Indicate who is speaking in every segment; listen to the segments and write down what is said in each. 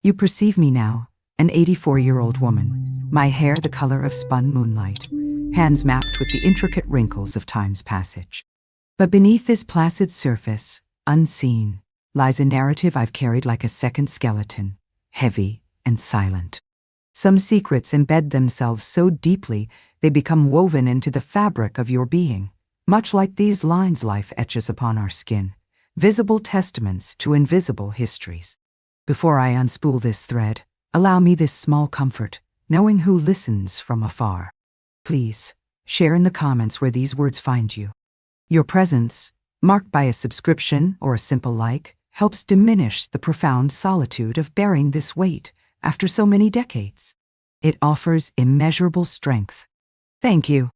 Speaker 1: You perceive me now, an 84-year-old woman, my hair the color of spun moonlight, hands mapped with the intricate wrinkles of time's passage. But beneath this placid surface, unseen, lies a narrative I've carried like a second skeleton, heavy and silent. Some secrets embed themselves so deeply they become woven into the fabric of your being, much like these lines life etches upon our skin, visible testaments to invisible histories. Before I unspool this thread, allow me this small comfort, knowing who listens from afar. Please, share in the comments where these words find you. Your presence, marked by a subscription or a simple like, helps diminish the profound solitude of bearing this weight after so many decades. It offers immeasurable strength. Thank you.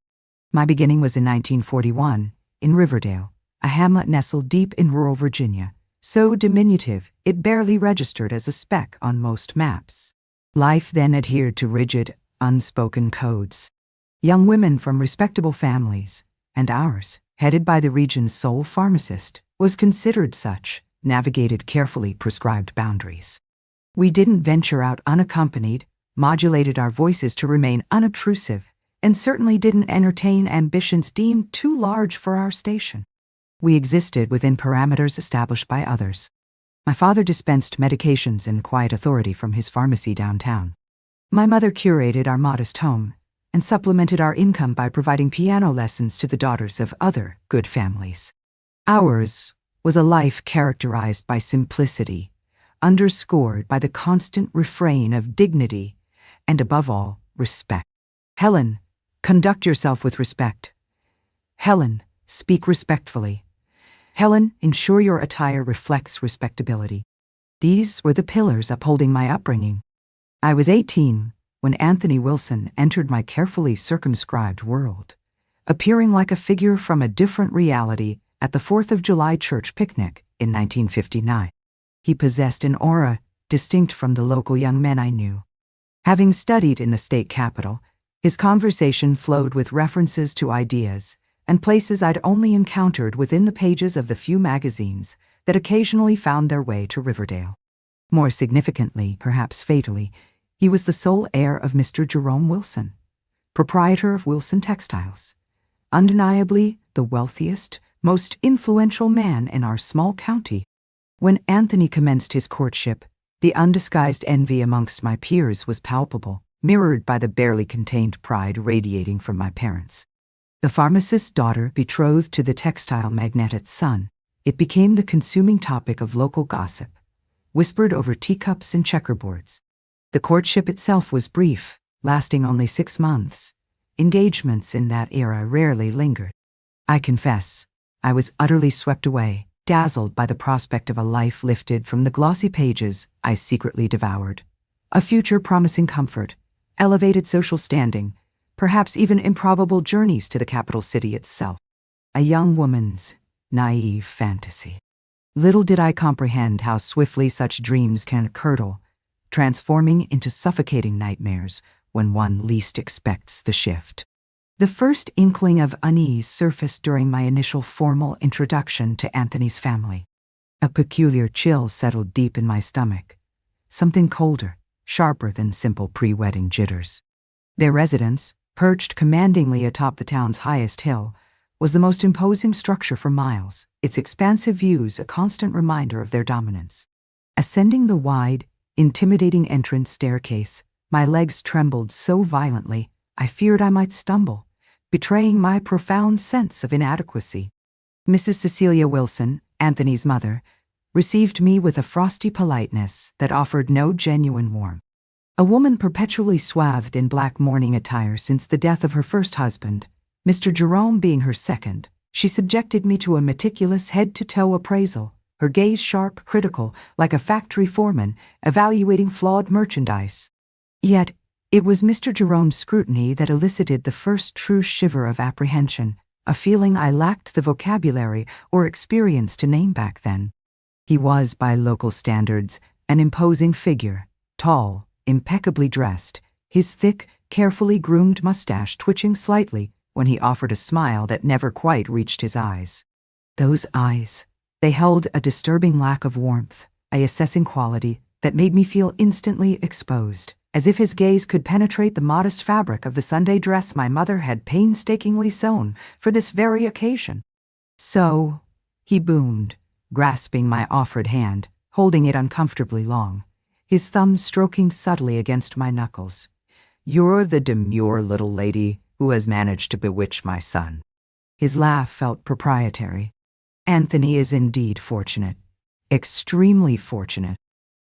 Speaker 1: My beginning was in 1941, in Riverdale, a hamlet nestled deep in rural Virginia, so diminutive it barely registered as a speck on most maps. Life then adhered to rigid, unspoken codes. Young women from respectable families, and ours, headed by the region's sole pharmacist, was considered such, navigated carefully prescribed boundaries. We didn't venture out unaccompanied, modulated our voices to remain unobtrusive, and certainly didn't entertain ambitions deemed too large for our station. We existed within parameters established by others. My father dispensed medications in quiet authority from his pharmacy downtown. My mother curated our modest home and supplemented our income by providing piano lessons to the daughters of other good families. Ours was a life characterized by simplicity, underscored by the constant refrain of dignity and, above all, respect. Helen, conduct yourself with respect. Helen, speak respectfully. Helen, ensure your attire reflects respectability. These were the pillars upholding my upbringing. I was 18 when Anthony Wilson entered my carefully circumscribed world, appearing like a figure from a different reality at the 4th of July church picnic in 1959. He possessed an aura distinct from the local young men I knew. Having studied in the state capital, his conversation flowed with references to ideas and places I'd only encountered within the pages of the few magazines that occasionally found their way to Riverdale. More significantly, perhaps fatally, he was the sole heir of Mr. Jerome Wilson, proprietor of Wilson Textiles, undeniably the wealthiest, most influential man in our small county. When Anthony commenced his courtship, the undisguised envy amongst my peers was palpable, mirrored by the barely contained pride radiating from my parents. The pharmacist's daughter betrothed to the textile magnate's son, it became the consuming topic of local gossip, whispered over teacups and checkerboards. The courtship itself was brief, lasting only 6 months. Engagements in that era rarely lingered. I confess, I was utterly swept away, dazzled by the prospect of a life lifted from the glossy pages I secretly devoured. A future promising comfort, elevated social standing, perhaps even improbable journeys to the capital city itself. A young woman's naive fantasy. Little did I comprehend how swiftly such dreams can curdle, transforming into suffocating nightmares when one least expects the shift. The first inkling of unease surfaced during my initial formal introduction to Anthony's family. A peculiar chill settled deep in my stomach, something colder, sharper than simple pre-wedding jitters. Their residence, perched commandingly atop the town's highest hill, was the most imposing structure for miles, its expansive views a constant reminder of their dominance. Ascending the wide, intimidating entrance staircase, my legs trembled so violently I feared I might stumble, betraying my profound sense of inadequacy. Mrs. Cecilia Wilson, Anthony's mother, received me with a frosty politeness that offered no genuine warmth. A woman perpetually swathed in black mourning attire since the death of her first husband, Mr. Jerome being her second, she subjected me to a meticulous head-to-toe appraisal, her gaze sharp, critical, like a factory foreman evaluating flawed merchandise. Yet, it was Mr. Jerome's scrutiny that elicited the first true shiver of apprehension, a feeling I lacked the vocabulary or experience to name back then. He was, by local standards, an imposing figure, tall, impeccably dressed, his thick, carefully groomed mustache twitching slightly when he offered a smile that never quite reached his eyes. Those eyes, they held a disturbing lack of warmth, a assessing quality that made me feel instantly exposed, as if his gaze could penetrate the modest fabric of the Sunday dress my mother had painstakingly sewn for this very occasion. "So," he boomed, grasping my offered hand, holding it uncomfortably long, his thumb stroking subtly against my knuckles. "You're the demure little lady who has managed to bewitch my son." His laugh felt proprietary. "Anthony is indeed fortunate. Extremely fortunate."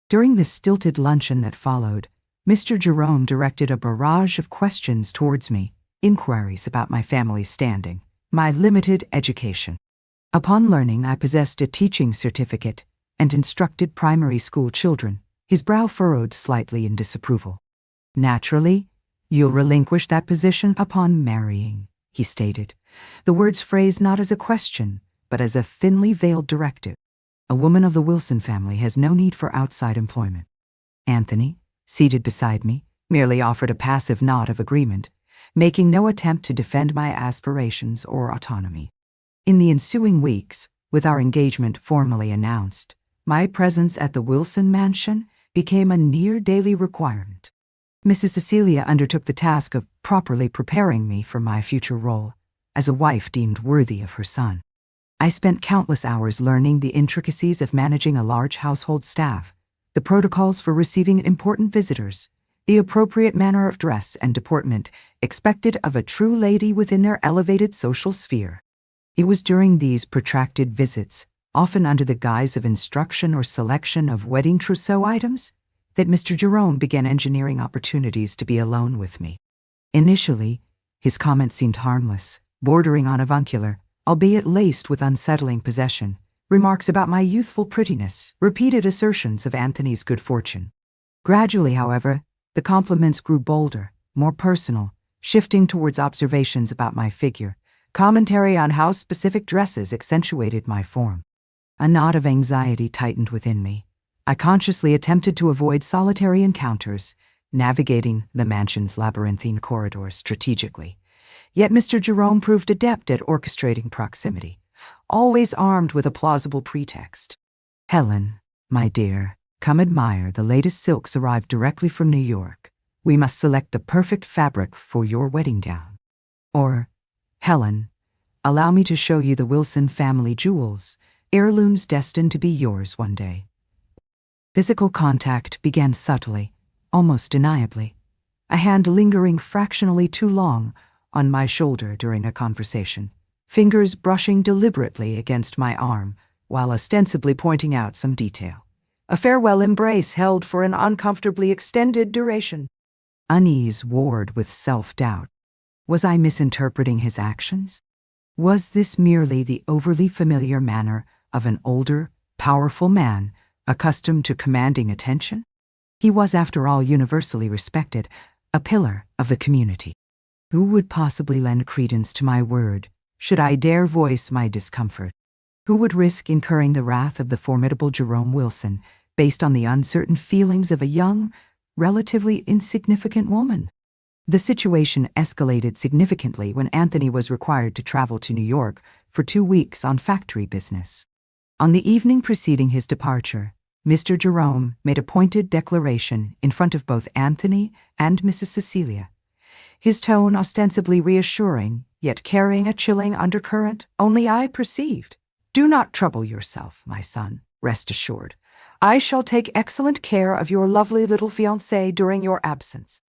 Speaker 1: During the stilted luncheon that followed, Mr. Jerome directed a barrage of questions towards me, inquiries about my family's standing, my limited education. Upon learning I possessed a teaching certificate and instructed primary school children, his brow furrowed slightly in disapproval. "Naturally, you'll relinquish that position upon marrying," he stated, the words phrased not as a question, but as a thinly veiled directive. "A woman of the Wilson family has no need for outside employment." Anthony, seated beside me, merely offered a passive nod of agreement, making no attempt to defend my aspirations or autonomy. In the ensuing weeks, with our engagement formally announced, my presence at the Wilson mansion became a near-daily requirement. Mrs. Cecilia undertook the task of properly preparing me for my future role as a wife deemed worthy of her son. I spent countless hours learning the intricacies of managing a large household staff, the protocols for receiving important visitors, the appropriate manner of dress and deportment expected of a true lady within their elevated social sphere. It was during these protracted visits, often under the guise of instruction or selection of wedding trousseau items, that Mr. Jerome began engineering opportunities to be alone with me. Initially, his comments seemed harmless, bordering on avuncular, albeit laced with unsettling possession, remarks about my youthful prettiness, repeated assertions of Anthony's good fortune. Gradually, however, the compliments grew bolder, more personal, shifting towards observations about my figure, commentary on how specific dresses accentuated my form. A knot of anxiety tightened within me. I consciously attempted to avoid solitary encounters, navigating the mansion's labyrinthine corridors strategically. Yet Mr. Jerome proved adept at orchestrating proximity, always armed with a plausible pretext. "Helen, my dear, come admire the latest silks arrived directly from New York. We must select the perfect fabric for your wedding gown." Or, "Helen, allow me to show you the Wilson family jewels, heirlooms destined to be yours one day." Physical contact began subtly, almost deniably, a hand lingering fractionally too long on my shoulder during a conversation, fingers brushing deliberately against my arm while ostensibly pointing out some detail. A farewell embrace held for an uncomfortably extended duration. Unease warred with self-doubt. Was I misinterpreting his actions? Was this merely the overly familiar manner of an older, powerful man accustomed to commanding attention? He was, after all, universally respected, a pillar of the community. Who would possibly lend credence to my word, should I dare voice my discomfort? Who would risk incurring the wrath of the formidable Jerome Wilson, based on the uncertain feelings of a young, relatively insignificant woman? The situation escalated significantly when Anthony was required to travel to New York for 2 weeks on factory business. On the evening preceding his departure, Mr. Jerome made a pointed declaration in front of both Anthony and Mrs. Cecilia, his tone ostensibly reassuring, yet carrying a chilling undercurrent only I perceived. "Do not trouble yourself, my son, rest assured. I shall take excellent care of your lovely little fiancée during your absence."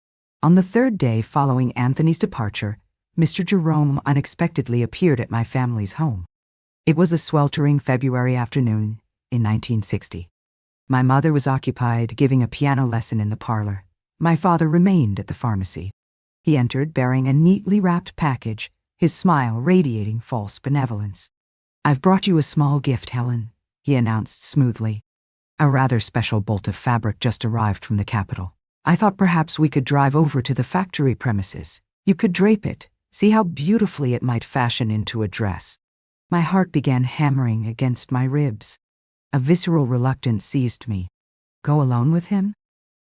Speaker 1: On the 3rd day following Anthony's departure, Mr. Jerome unexpectedly appeared at my family's home. It was a sweltering February afternoon in 1960. My mother was occupied giving a piano lesson in the parlor. My father remained at the pharmacy. He entered bearing a neatly wrapped package, his smile radiating false benevolence. "I've brought you a small gift, Helen," he announced smoothly. "A rather special bolt of fabric just arrived from the capital. I thought perhaps we could drive over to the factory premises. You could drape it, see how beautifully it might fashion into a dress." My heart began hammering against my ribs. A visceral reluctance seized me. Go alone with him?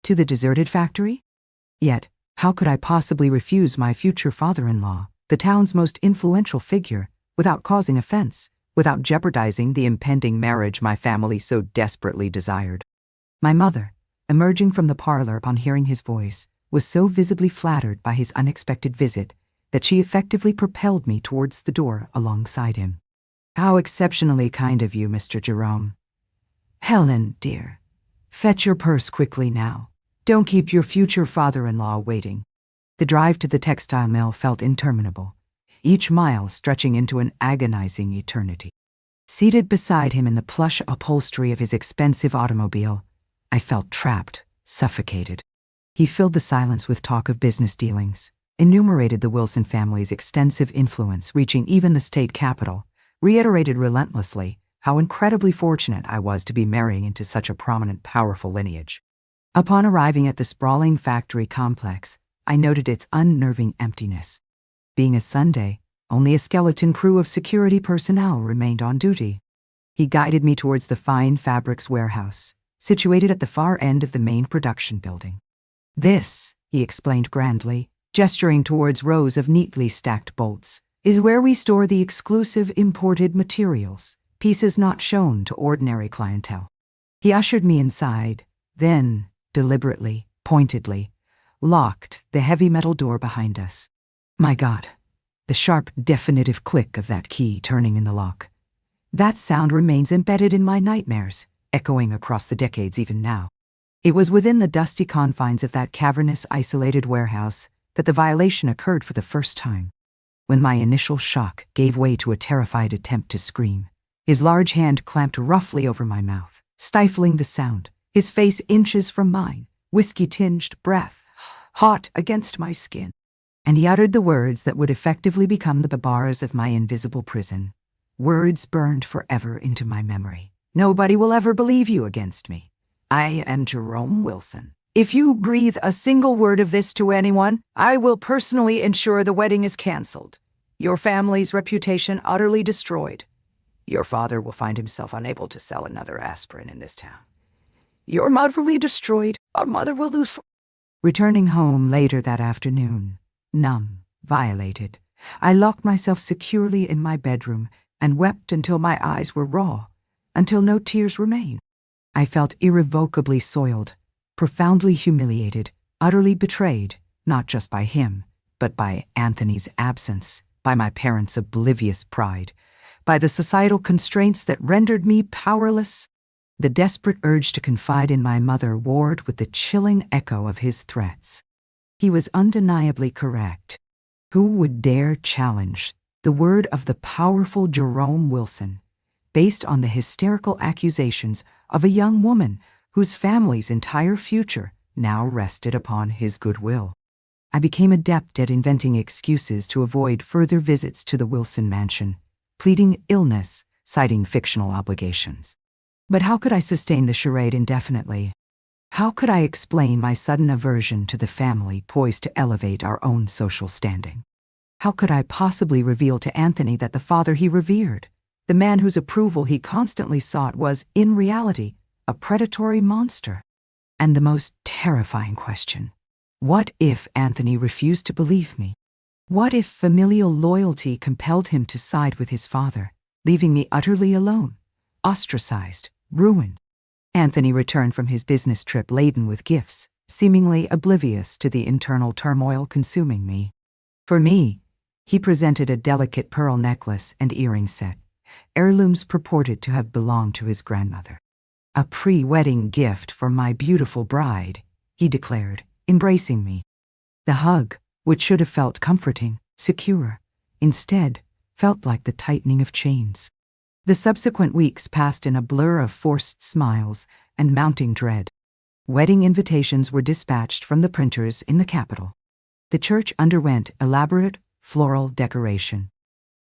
Speaker 1: To the deserted factory? Yet, how could I possibly refuse my future father-in-law, the town's most influential figure, without causing offense, without jeopardizing the impending marriage my family so desperately desired? My mother, emerging from the parlor upon hearing his voice, was so visibly flattered by his unexpected visit that she effectively propelled me towards the door alongside him. "How exceptionally kind of you, Mr. Jerome. Helen, dear, fetch your purse quickly now. Don't keep your future father-in-law waiting." The drive to the textile mill felt interminable, each mile stretching into an agonizing eternity. Seated beside him in the plush upholstery of his expensive automobile, I felt trapped, suffocated. He filled the silence with talk of business dealings, enumerated the Wilson family's extensive influence reaching even the state capitol, reiterated relentlessly how incredibly fortunate I was to be marrying into such a prominent, powerful lineage. Upon arriving at the sprawling factory complex, I noted its unnerving emptiness. Being a Sunday, only a skeleton crew of security personnel remained on duty. He guided me towards the fine fabrics warehouse, situated at the far end of the main production building. "This," he explained grandly, gesturing towards rows of neatly stacked bolts, "is where we store the exclusive imported materials, pieces not shown to ordinary clientele." He ushered me inside, then, deliberately, pointedly, locked the heavy metal door behind us. My God, the sharp, definitive click of that key turning in the lock. That sound remains embedded in my nightmares, echoing across the decades even now. It was within the dusty confines of that cavernous, isolated warehouse that the violation occurred for the first time. When my initial shock gave way to a terrified attempt to scream, his large hand clamped roughly over my mouth, stifling the sound, his face inches from mine, whiskey-tinged breath hot against my skin. And he uttered the words that would effectively become the bars of my invisible prison. Words burned forever into my memory. "Nobody will ever believe you against me. I am Jerome Wilson. If you breathe a single word of this to anyone, I will personally ensure the wedding is canceled. Your family's reputation utterly destroyed. Your father will find himself unable to sell another aspirin in this town. Your mother will be destroyed. Our mother will lose." Returning home later that afternoon, numb, violated, I locked myself securely in my bedroom and wept until my eyes were raw, until no tears remained. I felt irrevocably soiled, profoundly humiliated, utterly betrayed, not just by him, but by Anthony's absence, by my parents' oblivious pride, by the societal constraints that rendered me powerless. The desperate urge to confide in my mother warred with the chilling echo of his threats. He was undeniably correct. Who would dare challenge the word of the powerful Jerome Wilson, based on the hysterical accusations of a young woman whose family's entire future now rested upon his goodwill? I became adept at inventing excuses to avoid further visits to the Wilson mansion, pleading illness, citing fictional obligations. But how could I sustain the charade indefinitely? How could I explain my sudden aversion to the family poised to elevate our own social standing? How could I possibly reveal to Anthony that the father he revered, the man whose approval he constantly sought, was, in reality, a predatory monster? And the most terrifying question, what if Anthony refused to believe me? What if familial loyalty compelled him to side with his father, leaving me utterly alone, ostracized, ruined? Anthony returned from his business trip laden with gifts, seemingly oblivious to the internal turmoil consuming me. For me, he presented a delicate pearl necklace and earring set, heirlooms purported to have belonged to his grandmother. "A pre-wedding gift for my beautiful bride," he declared, embracing me. The hug, which should have felt comforting, secure, instead felt like the tightening of chains. The subsequent weeks passed in a blur of forced smiles and mounting dread. Wedding invitations were dispatched from the printers in the capital. The church underwent elaborate floral decoration.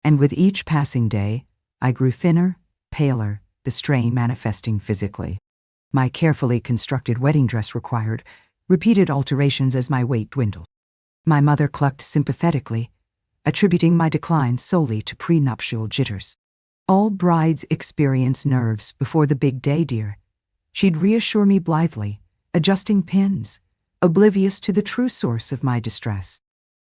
Speaker 1: And with each passing day, I grew thinner, paler, the strain manifesting physically. My carefully constructed wedding dress required repeated alterations as my weight dwindled. My mother clucked sympathetically, attributing my decline solely to prenuptial jitters. "All brides experience nerves before the big day, dear," she'd reassure me blithely, adjusting pins, oblivious to the true source of my distress.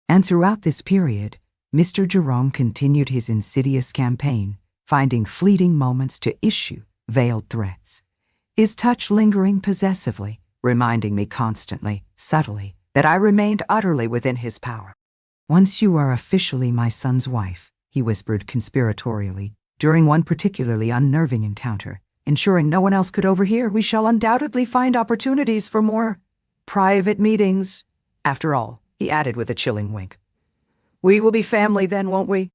Speaker 1: And throughout this period, Mr. Jerome continued his insidious campaign, finding fleeting moments to issue veiled threats, his touch lingering possessively, reminding me constantly, subtly, that I remained utterly within his power. "Once you are officially my son's wife," he whispered conspiratorially, during one particularly unnerving encounter, ensuring no one else could overhear, "we shall undoubtedly find opportunities for more private meetings. After all," he added with a chilling wink, "we will be family then, won't we?"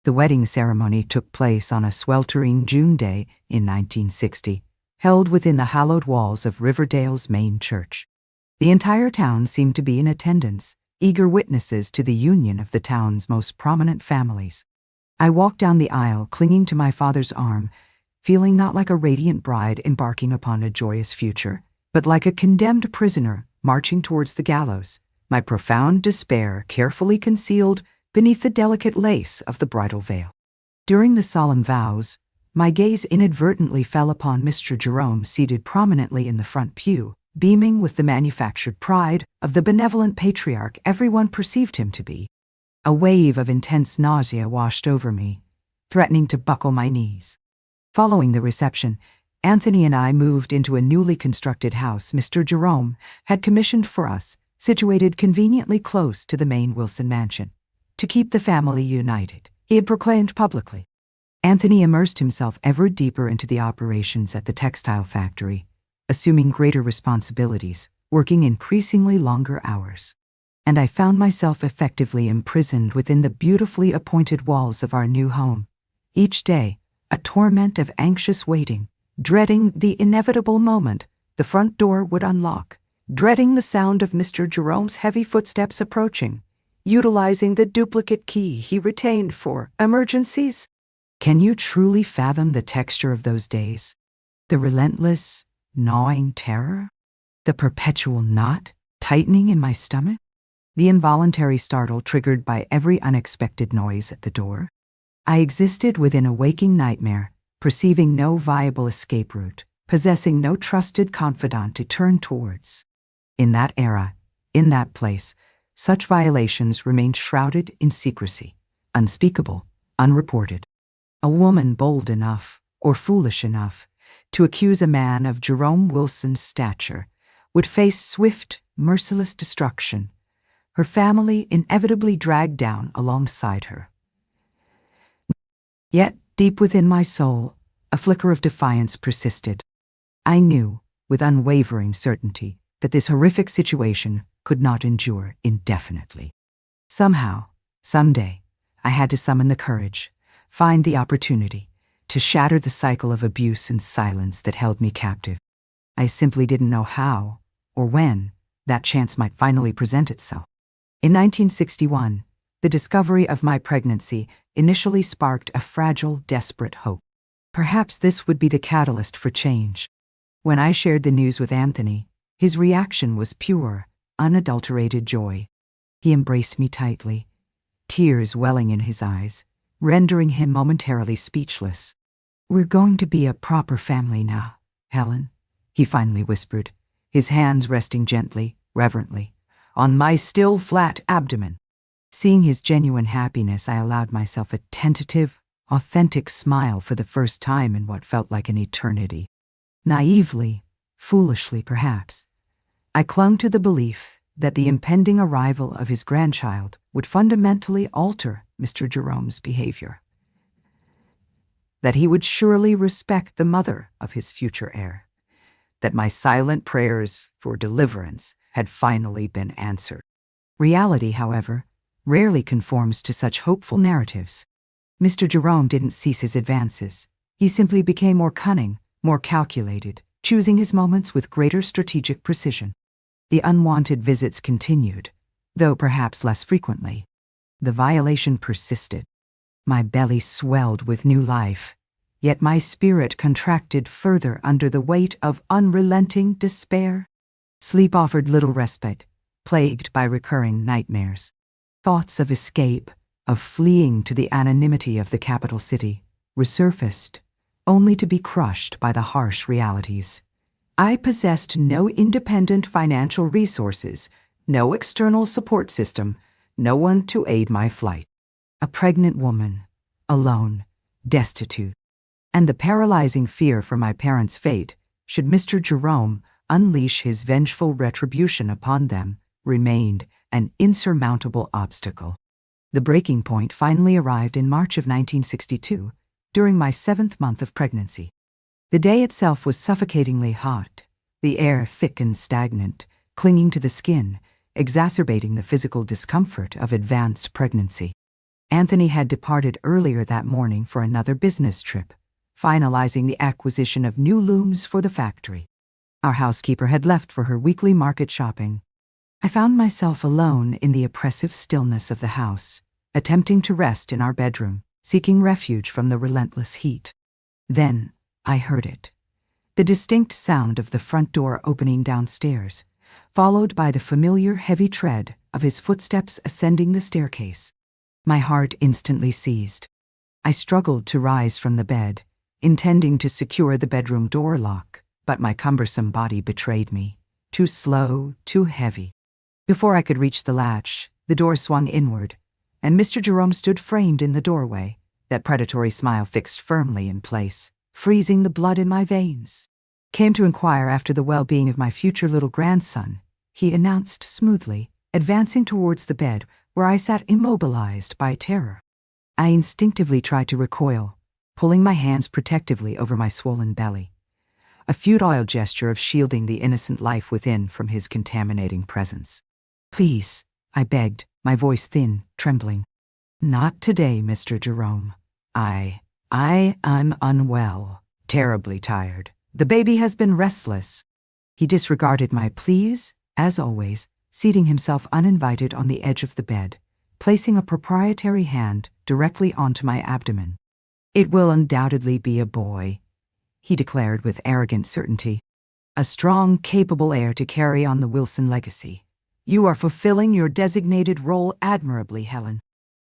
Speaker 1: The wedding ceremony took place on a sweltering June day in 1960, held within the hallowed walls of Riverdale's main church. The entire town seemed to be in attendance, eager witnesses to the union of the town's most prominent families. I walked down the aisle, clinging to my father's arm, feeling not like a radiant bride embarking upon a joyous future, but like a condemned prisoner marching towards the gallows, my profound despair carefully concealed beneath the delicate lace of the bridal veil. During the solemn vows, my gaze inadvertently fell upon Mr. Jerome seated prominently in the front pew, beaming with the manufactured pride of the benevolent patriarch everyone perceived him to be. A wave of intense nausea washed over me, threatening to buckle my knees. Following the reception, Anthony and I moved into a newly constructed house Mr. Jerome had commissioned for us, situated conveniently close to the main Wilson mansion. To keep the family united, he had proclaimed publicly. Anthony immersed himself ever deeper into the operations at the textile factory, assuming greater responsibilities, working increasingly longer hours. And I found myself effectively imprisoned within the beautifully appointed walls of our new home. Each day, a torment of anxious waiting, dreading the inevitable moment the front door would unlock, dreading the sound of Mr. Jerome's heavy footsteps approaching, utilizing the duplicate key he retained for emergencies. Can you truly fathom the texture of those days? The relentless, gnawing terror? The perpetual knot tightening in my stomach? The involuntary startle triggered by every unexpected noise at the door? I existed within a waking nightmare, perceiving no viable escape route, possessing no trusted confidant to turn towards. In that era, in that place, such violations remained shrouded in secrecy, unspeakable, unreported. A woman bold enough, or foolish enough, to accuse a man of Jerome Wilson's stature would face swift, merciless destruction, her family inevitably dragged down alongside her. Yet, deep within my soul, a flicker of defiance persisted. I knew, with unwavering certainty, that this horrific situation could not endure indefinitely. Somehow, someday, I had to summon the courage, find the opportunity, to shatter the cycle of abuse and silence that held me captive. I simply didn't know how, or when, that chance might finally present itself. In 1961, the discovery of my pregnancy initially sparked a fragile, desperate hope. Perhaps this would be the catalyst for change. When I shared the news with Anthony, his reaction was pure, unadulterated joy. He embraced me tightly, tears welling in his eyes, rendering him momentarily speechless. "We're going to be a proper family now, Helen," he finally whispered, his hands resting gently, reverently, on my still flat abdomen. Seeing his genuine happiness, I allowed myself a tentative, authentic smile for the first time in what felt like an eternity. Naively, foolishly perhaps, I clung to the belief that the impending arrival of his grandchild would fundamentally alter Mr. Jerome's behavior. That he would surely respect the mother of his future heir. That my silent prayers for deliverance had finally been answered. Reality, however, rarely conforms to such hopeful narratives. Mr. Jerome didn't cease his advances. He simply became more cunning, more calculated, choosing his moments with greater strategic precision. The unwanted visits continued, though perhaps less frequently. The violation persisted. My belly swelled with new life, yet my spirit contracted further under the weight of unrelenting despair. Sleep offered little respite, plagued by recurring nightmares. Thoughts of escape, of fleeing to the anonymity of the capital city, resurfaced, only to be crushed by the harsh realities. I possessed no independent financial resources, no external support system, no one to aid my flight. A pregnant woman, alone, destitute, and the paralyzing fear for my parents' fate should Mr. Jerome unleash his vengeful retribution upon them remained an insurmountable obstacle. The breaking point finally arrived in March of 1962, during my 7th month of pregnancy. The day itself was suffocatingly hot, the air thick and stagnant, clinging to the skin, exacerbating the physical discomfort of advanced pregnancy. Anthony had departed earlier that morning for another business trip, finalizing the acquisition of new looms for the factory. Our housekeeper had left for her weekly market shopping. I found myself alone in the oppressive stillness of the house, attempting to rest in our bedroom, seeking refuge from the relentless heat. Then I heard it. The distinct sound of the front door opening downstairs, followed by the familiar heavy tread of his footsteps ascending the staircase. My heart instantly seized. I struggled to rise from the bed, intending to secure the bedroom door lock, but my cumbersome body betrayed me. Too slow, too heavy. Before I could reach the latch, the door swung inward, and Mr. Jerome stood framed in the doorway, that predatory smile fixed firmly in place, freezing the blood in my veins. Came to inquire after the well-being of my future little grandson, he announced smoothly, advancing towards the bed where I sat immobilized by terror. I instinctively tried to recoil, pulling my hands protectively over my swollen belly, a futile gesture of shielding the innocent life within from his contaminating presence. "Please," I begged, my voice thin, trembling. "Not today, Mr. Jerome. I'm unwell, terribly tired. The baby has been restless." He disregarded my pleas, as always, seating himself uninvited on the edge of the bed, placing a proprietary hand directly onto my abdomen. "It will undoubtedly be a boy," he declared with arrogant certainty. "A strong, capable heir to carry on the Wilson legacy. You are fulfilling your designated role admirably, Helen."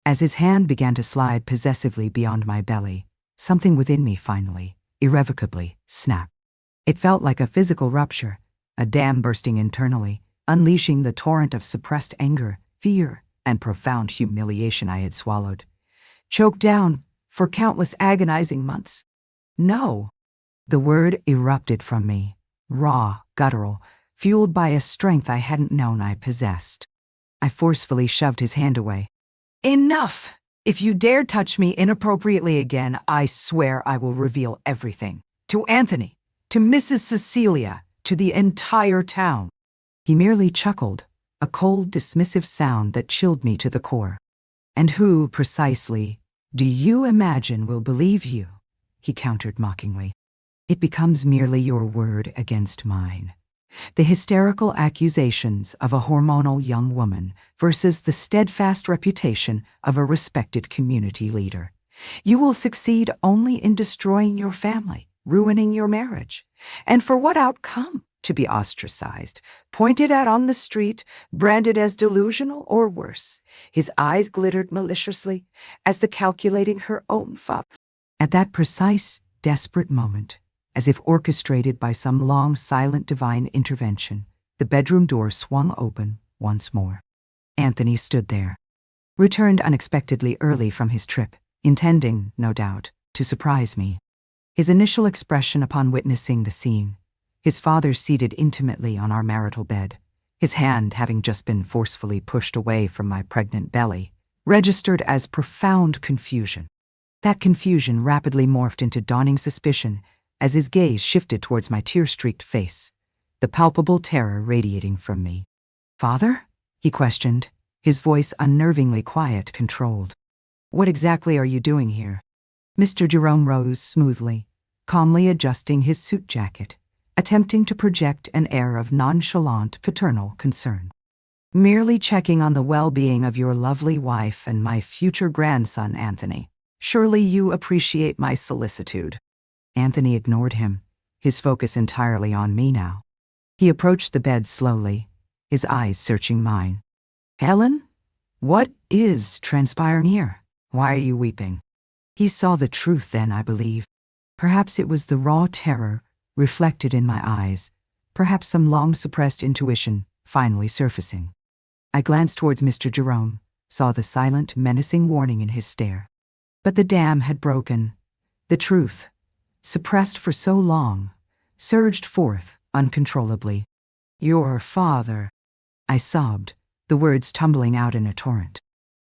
Speaker 1: As his hand began to slide possessively beyond my belly, something within me finally, irrevocably, snapped. It felt like a physical rupture, a dam bursting internally, unleashing the torrent of suppressed anger, fear, and profound humiliation I had swallowed, choked down for countless agonizing months. "No!" The word erupted from me, raw, guttural, fueled by a strength I hadn't known I possessed. I forcefully shoved his hand away. "Enough! If you dare touch me inappropriately again, I swear I will reveal everything. To Anthony, to Mrs. Cecilia, to the entire town." He merely chuckled, a cold, dismissive sound that chilled me to the core. "And who, precisely, do you imagine will believe you?" he countered mockingly. "It becomes merely your word against mine. The hysterical accusations of a hormonal young woman versus the steadfast reputation of a respected community leader. You will succeed only in destroying your family, ruining your marriage. And for what outcome? To be ostracized, pointed at on the street, branded as delusional or worse." His eyes glittered maliciously as the calculating her own father. At that precise, desperate moment, as if orchestrated by some long, silent divine intervention, the bedroom door swung open once more. Anthony stood there, returned unexpectedly early from his trip, intending, no doubt, to surprise me. His initial expression upon witnessing the scene, his father seated intimately on our marital bed, his hand having just been forcefully pushed away from my pregnant belly, registered as profound confusion. That confusion rapidly morphed into dawning suspicion as his gaze shifted towards my tear-streaked face, the palpable terror radiating from me. "Father?" he questioned, his voice unnervingly quiet, controlled. "What exactly are you doing here?" Mr. Jerome rose smoothly, calmly adjusting his suit jacket, attempting to project an air of nonchalant paternal concern. "Merely checking on the well-being of your lovely wife and my future grandson, Anthony. Surely you appreciate my solicitude." Anthony ignored him, his focus entirely on me now. He approached the bed slowly, his eyes searching mine. "Helen, what is transpiring here? Why are you weeping?" He saw the truth then, I believe. Perhaps it was the raw terror reflected in my eyes, perhaps some long-suppressed intuition finally surfacing. I glanced towards Mr. Jerome, saw the silent, menacing warning in his stare. But the dam had broken. The truth, suppressed for so long, surged forth uncontrollably. Your father, I sobbed, the words tumbling out in a torrent.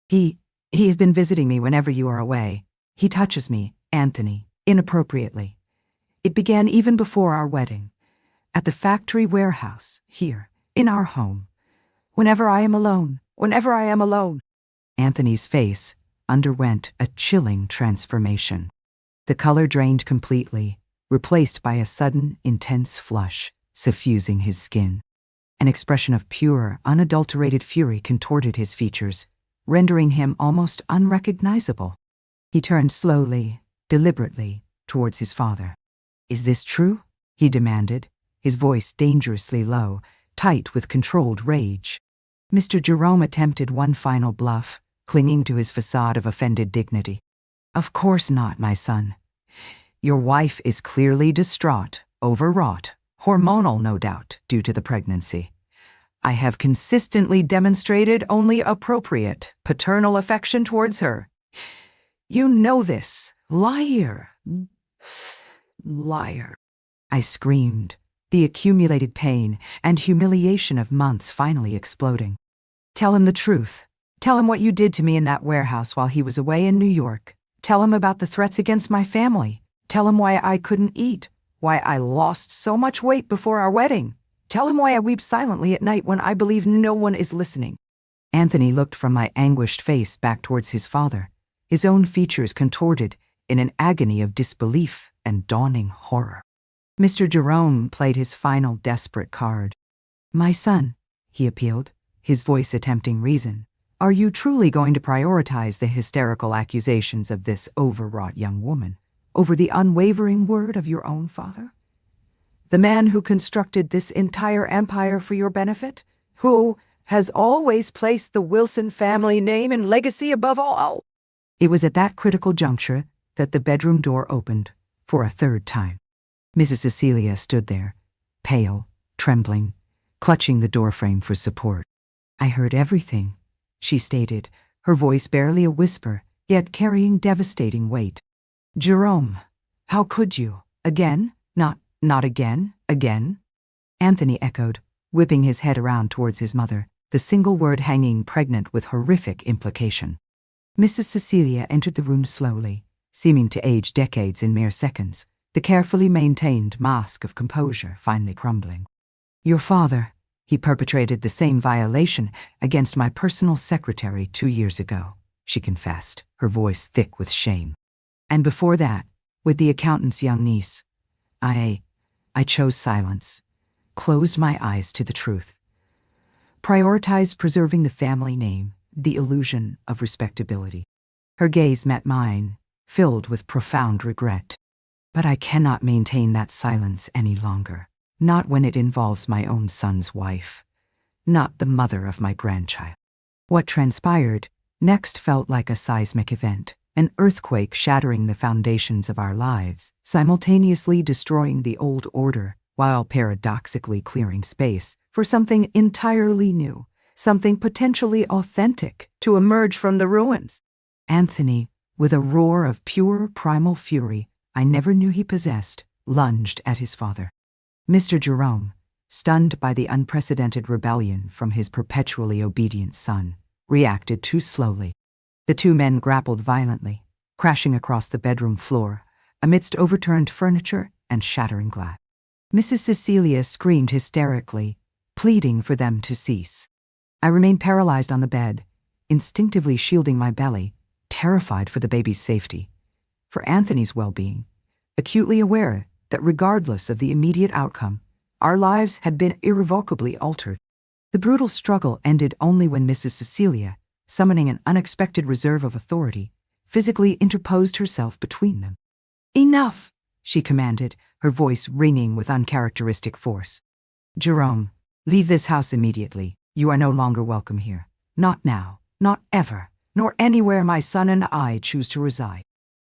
Speaker 1: He has been visiting me whenever you are away. He touches me, Anthony, inappropriately. It began even before our wedding. At the factory warehouse, here, in our home. Whenever I am alone. Anthony's face underwent a chilling transformation. The color drained completely, replaced by a sudden, intense flush, suffusing his skin. An expression of pure, unadulterated fury contorted his features, rendering him almost unrecognizable. He turned slowly, deliberately, towards his father. "Is this true?" he demanded, his voice dangerously low, tight with controlled rage. Mr. Jerome attempted one final bluff, clinging to his facade of offended dignity. "Of course not, my son. Your wife is clearly distraught, overwrought, hormonal no doubt, due to the pregnancy. I have consistently demonstrated only appropriate paternal affection towards her. You know this, liar. Liar." I screamed, the accumulated pain and humiliation of months finally exploding. "Tell him the truth. Tell him what you did to me in that warehouse while he was away in New York. Tell him about the threats against my family. Tell him why I couldn't eat, why I lost so much weight before our wedding. Tell him why I weep silently at night when I believe no one is listening." Anthony looked from my anguished face back towards his father, his own features contorted in an agony of disbelief and dawning horror. Mr. Jerome played his final desperate card. "My son," he appealed, his voice attempting reason, "are you truly going to prioritize the hysterical accusations of this overwrought young woman over the unwavering word of your own father? The man who constructed this entire empire for your benefit? Who has always placed the Wilson family name and legacy above all?" It was at that critical juncture that the bedroom door opened for a third time. Mrs. Cecilia stood there, pale, trembling, clutching the doorframe for support. "I heard everything," she stated, her voice barely a whisper, yet carrying devastating weight. "Jerome, how could you? Again? Not again? Again?" Anthony echoed, whipping his head around towards his mother, the single word hanging pregnant with horrific implication. Mrs. Cecilia entered the room slowly, seeming to age decades in mere seconds, the carefully maintained mask of composure finally crumbling. "Your father, he perpetrated the same violation against my personal secretary 2 years ago," she confessed, her voice thick with shame. "And before that, with the accountant's young niece, I chose silence, closed my eyes to the truth, prioritized preserving the family name, the illusion of respectability." Her gaze met mine, filled with profound regret. "But I cannot maintain that silence any longer, not when it involves my own son's wife, not the mother of my grandchild." What transpired next felt like a seismic event, an earthquake shattering the foundations of our lives, simultaneously destroying the old order while paradoxically clearing space for something entirely new, something potentially authentic to emerge from the ruins. Anthony, with a roar of pure primal fury I never knew he possessed, lunged at his father. Mr. Jerome, stunned by the unprecedented rebellion from his perpetually obedient son, reacted too slowly. The two men grappled violently, crashing across the bedroom floor, amidst overturned furniture and shattering glass. Mrs. Cecilia screamed hysterically, pleading for them to cease. I remained paralyzed on the bed, instinctively shielding my belly, terrified for the baby's safety, for Anthony's well-being, acutely aware that regardless of the immediate outcome, our lives had been irrevocably altered. The brutal struggle ended only when Mrs. Cecilia, summoning an unexpected reserve of authority, physically interposed herself between them. "Enough!" she commanded, her voice ringing with uncharacteristic force. "Jerome, leave this house immediately. You are no longer welcome here. Not now, not ever, nor anywhere my son and I choose to reside."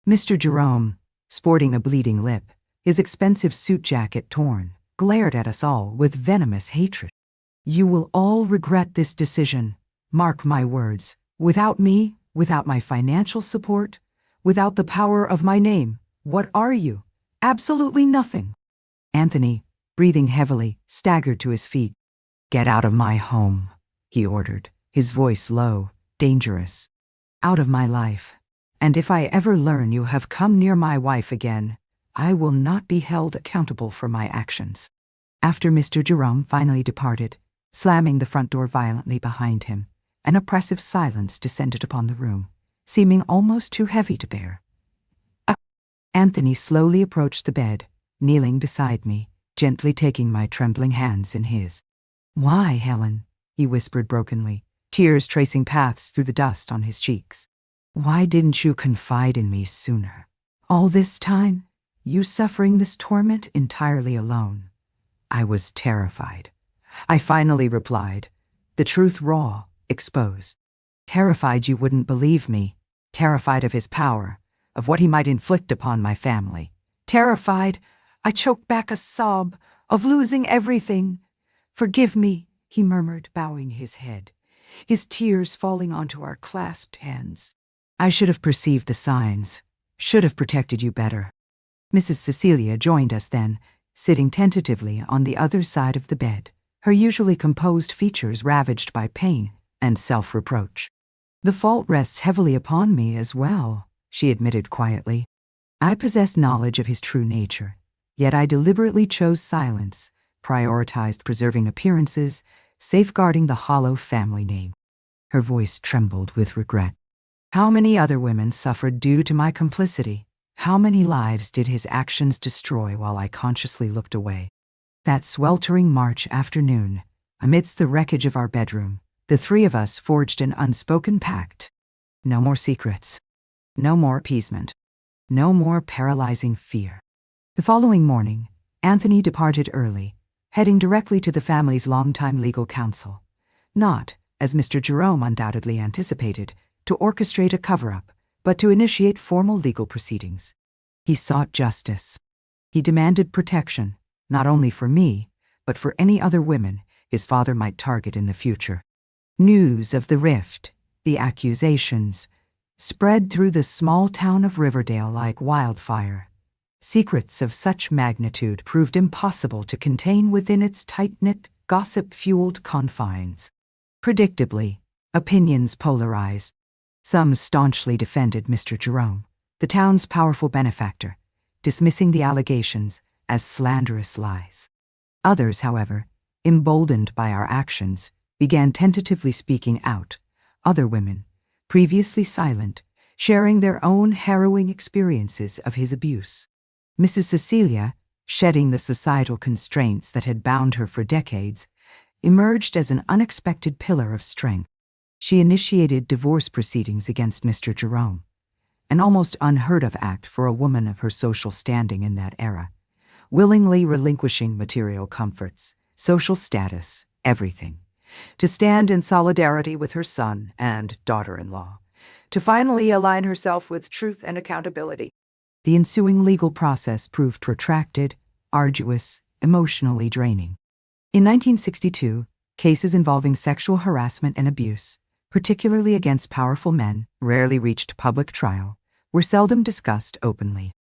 Speaker 1: Mr. Jerome, sporting a bleeding lip, his expensive suit jacket torn, glared at us all with venomous hatred. "You will all regret this decision. Mark my words. Without me, without my financial support, without the power of my name, what are you? Absolutely nothing." Anthony, breathing heavily, staggered to his feet. "Get out of my home," he ordered, his voice low, dangerous. "Out of my life. And if I ever learn you have come near my wife again, I will not be held accountable for my actions." After Mr. Jerome finally departed, slamming the front door violently behind him, an oppressive silence descended upon the room, seeming almost too heavy to bear. Anthony slowly approached the bed, kneeling beside me, gently taking my trembling hands in his. "Why, Helen?" he whispered brokenly, tears tracing paths through the dust on his cheeks. "Why didn't you confide in me sooner? All this time, you suffering this torment entirely alone." I was terrified. I finally replied, the truth raw, exposed. Terrified you wouldn't believe me, terrified of his power, of what he might inflict upon my family. Terrified, I choked back a sob, of losing everything. "Forgive me," he murmured, bowing his head, his tears falling onto our clasped hands. "I should have perceived the signs, should have protected you better." Mrs. Cecilia joined us then, sitting tentatively on the other side of the bed, her usually composed features ravaged by pain and self-reproach. "The fault rests heavily upon me as well," she admitted quietly. "I possessed knowledge of his true nature, yet I deliberately chose silence, prioritized preserving appearances, safeguarding the hollow family name." Her voice trembled with regret. "How many other women suffered due to my complicity? How many lives did his actions destroy while I consciously looked away?" That sweltering March afternoon, amidst the wreckage of our bedroom, the three of us forged an unspoken pact. No more secrets. No more appeasement. No more paralyzing fear. The following morning, Anthony departed early, heading directly to the family's longtime legal counsel. Not, as Mr. Jerome undoubtedly anticipated, to orchestrate a cover-up, but to initiate formal legal proceedings. He sought justice. He demanded protection, not only for me, but for any other women his father might target in the future. News of the rift, the accusations, spread through the small town of Riverdale like wildfire. Secrets of such magnitude proved impossible to contain within its tight-knit, gossip-fueled confines. Predictably, opinions polarized. Some staunchly defended Mr. Jerome, the town's powerful benefactor, dismissing the allegations as slanderous lies. Others, however, emboldened by our actions, began tentatively speaking out. Other women, previously silent, sharing their own harrowing experiences of his abuse. Mrs. Cecilia, shedding the societal constraints that had bound her for decades, emerged as an unexpected pillar of strength. She initiated divorce proceedings against Mr. Jerome, an almost unheard-of act for a woman of her social standing in that era, willingly relinquishing material comforts, social status, everything, to stand in solidarity with her son and daughter-in-law, to finally align herself with truth and accountability. The ensuing legal process proved protracted, arduous, emotionally draining. In 1962, cases involving sexual harassment and abuse, particularly against powerful men, rarely reached public trial, were seldom discussed openly.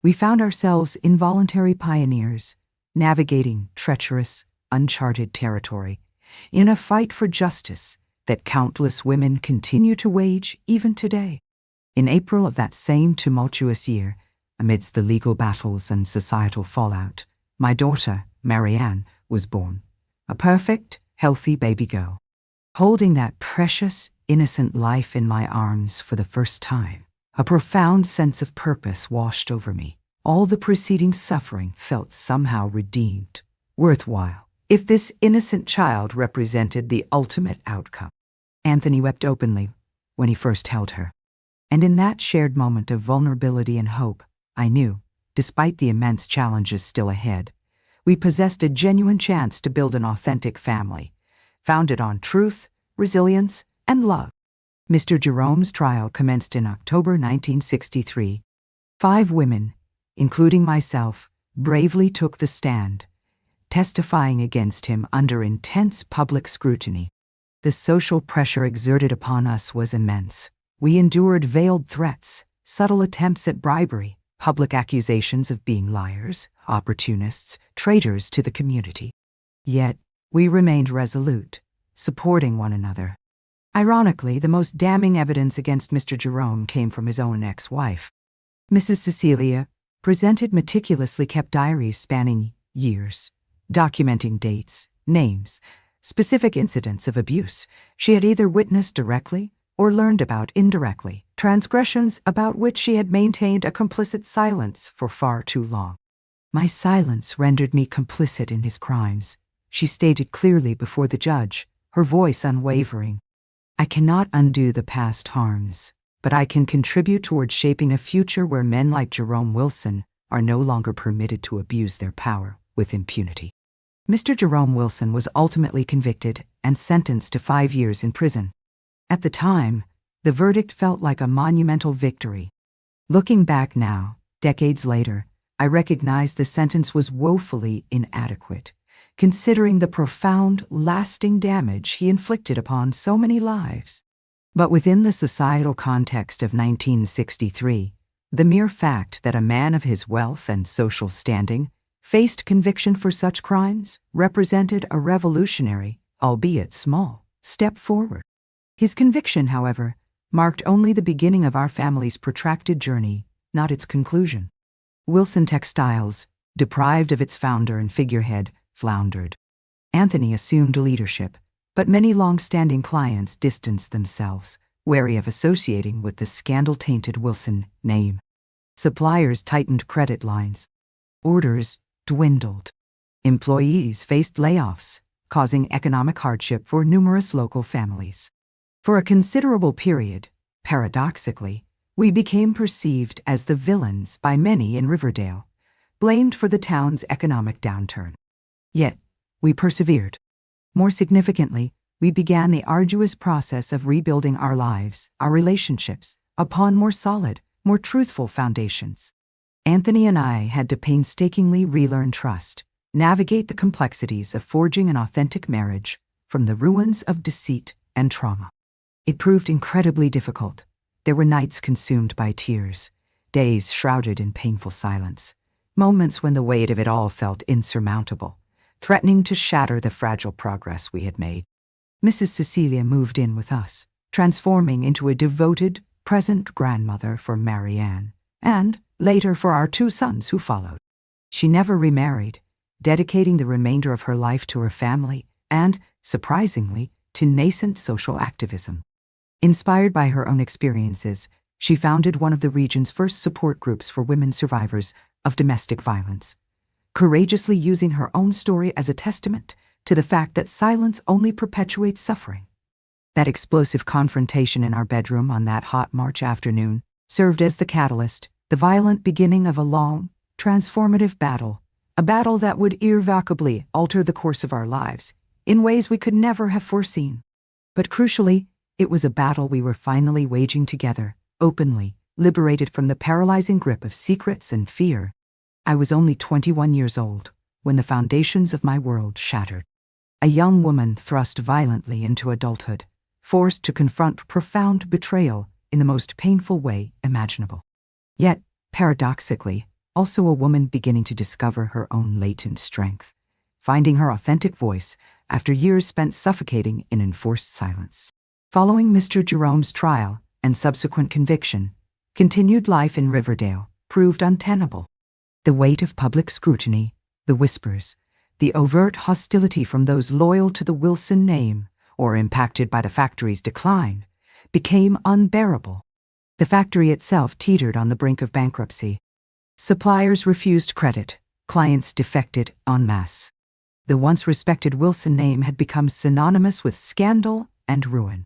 Speaker 1: We found ourselves involuntary pioneers, navigating treacherous, uncharted territory, in a fight for justice that countless women continue to wage even today. In April of that same tumultuous year, amidst the legal battles and societal fallout, my daughter, Marianne, was born, a perfect, healthy baby girl. Holding that precious, innocent life in my arms for the first time, a profound sense of purpose washed over me. All the preceding suffering felt somehow redeemed, worthwhile, if this innocent child represented the ultimate outcome. Anthony wept openly when he first held her. And in that shared moment of vulnerability and hope, I knew, despite the immense challenges still ahead, we possessed a genuine chance to build an authentic family, founded on truth, resilience, and love. Mr. Jerome's trial commenced in October 1963. 5 women, including myself, bravely took the stand, testifying against him under intense public scrutiny. The social pressure exerted upon us was immense. We endured veiled threats, subtle attempts at bribery, public accusations of being liars, opportunists, traitors to the community. Yet, we remained resolute, supporting one another. Ironically, the most damning evidence against Mr. Jerome came from his own ex-wife. Mrs. Cecilia presented meticulously kept diaries spanning years, documenting dates, names, specific incidents of abuse she had either witnessed directly or learned about indirectly, transgressions about which she had maintained a complicit silence for far too long. My silence rendered me complicit in his crimes, she stated clearly before the judge, her voice unwavering. I cannot undo the past harms, but I can contribute towards shaping a future where men like Jerome Wilson are no longer permitted to abuse their power with impunity. Mr. Jerome Wilson was ultimately convicted and sentenced to 5 years in prison. At the time, the verdict felt like a monumental victory. Looking back now, decades later, I recognize the sentence was woefully inadequate, considering the profound, lasting damage he inflicted upon so many lives. But within the societal context of 1963, the mere fact that a man of his wealth and social standing faced conviction for such crimes represented a revolutionary, albeit small, step forward. His conviction, however, marked only the beginning of our family's protracted journey, not its conclusion. Wilson Textiles, deprived of its founder and figurehead, floundered. Anthony assumed leadership, but many long-standing clients distanced themselves, wary of associating with the scandal-tainted Wilson name. Suppliers tightened credit lines. Orders dwindled. Employees faced layoffs, causing economic hardship for numerous local families. For a considerable period, paradoxically, we became perceived as the villains by many in Riverdale, blamed for the town's economic downturn. Yet, we persevered. More significantly, we began the arduous process of rebuilding our lives, our relationships, upon more solid, more truthful foundations. Anthony and I had to painstakingly relearn trust, navigate the complexities of forging an authentic marriage from the ruins of deceit and trauma. It proved incredibly difficult. There were nights consumed by tears, days shrouded in painful silence, moments when the weight of it all felt insurmountable, threatening to shatter the fragile progress we had made. Mrs. Cecilia moved in with us, transforming into a devoted, present grandmother for Marianne, and, later, for our 2 sons who followed. She never remarried, dedicating the remainder of her life to her family and, surprisingly, to nascent social activism. Inspired by her own experiences, she founded one of the region's first support groups for women survivors of domestic violence, courageously using her own story as a testament to the fact that silence only perpetuates suffering. That explosive confrontation in our bedroom on that hot March afternoon served as the catalyst, the violent beginning of a long, transformative battle, a battle that would irrevocably alter the course of our lives in ways we could never have foreseen. But crucially, it was a battle we were finally waging together, openly, liberated from the paralyzing grip of secrets and fear. I was only 21 years old when the foundations of my world shattered. A young woman thrust violently into adulthood, forced to confront profound betrayal in the most painful way imaginable. Yet, paradoxically, also a woman beginning to discover her own latent strength, finding her authentic voice after years spent suffocating in enforced silence. Following Mr. Jerome's trial and subsequent conviction, continued life in Riverdale proved untenable. The weight of public scrutiny, the whispers, the overt hostility from those loyal to the Wilson name or impacted by the factory's decline became unbearable. The factory itself teetered on the brink of bankruptcy. Suppliers refused credit, clients defected en masse. The once respected Wilson name had become synonymous with scandal and ruin.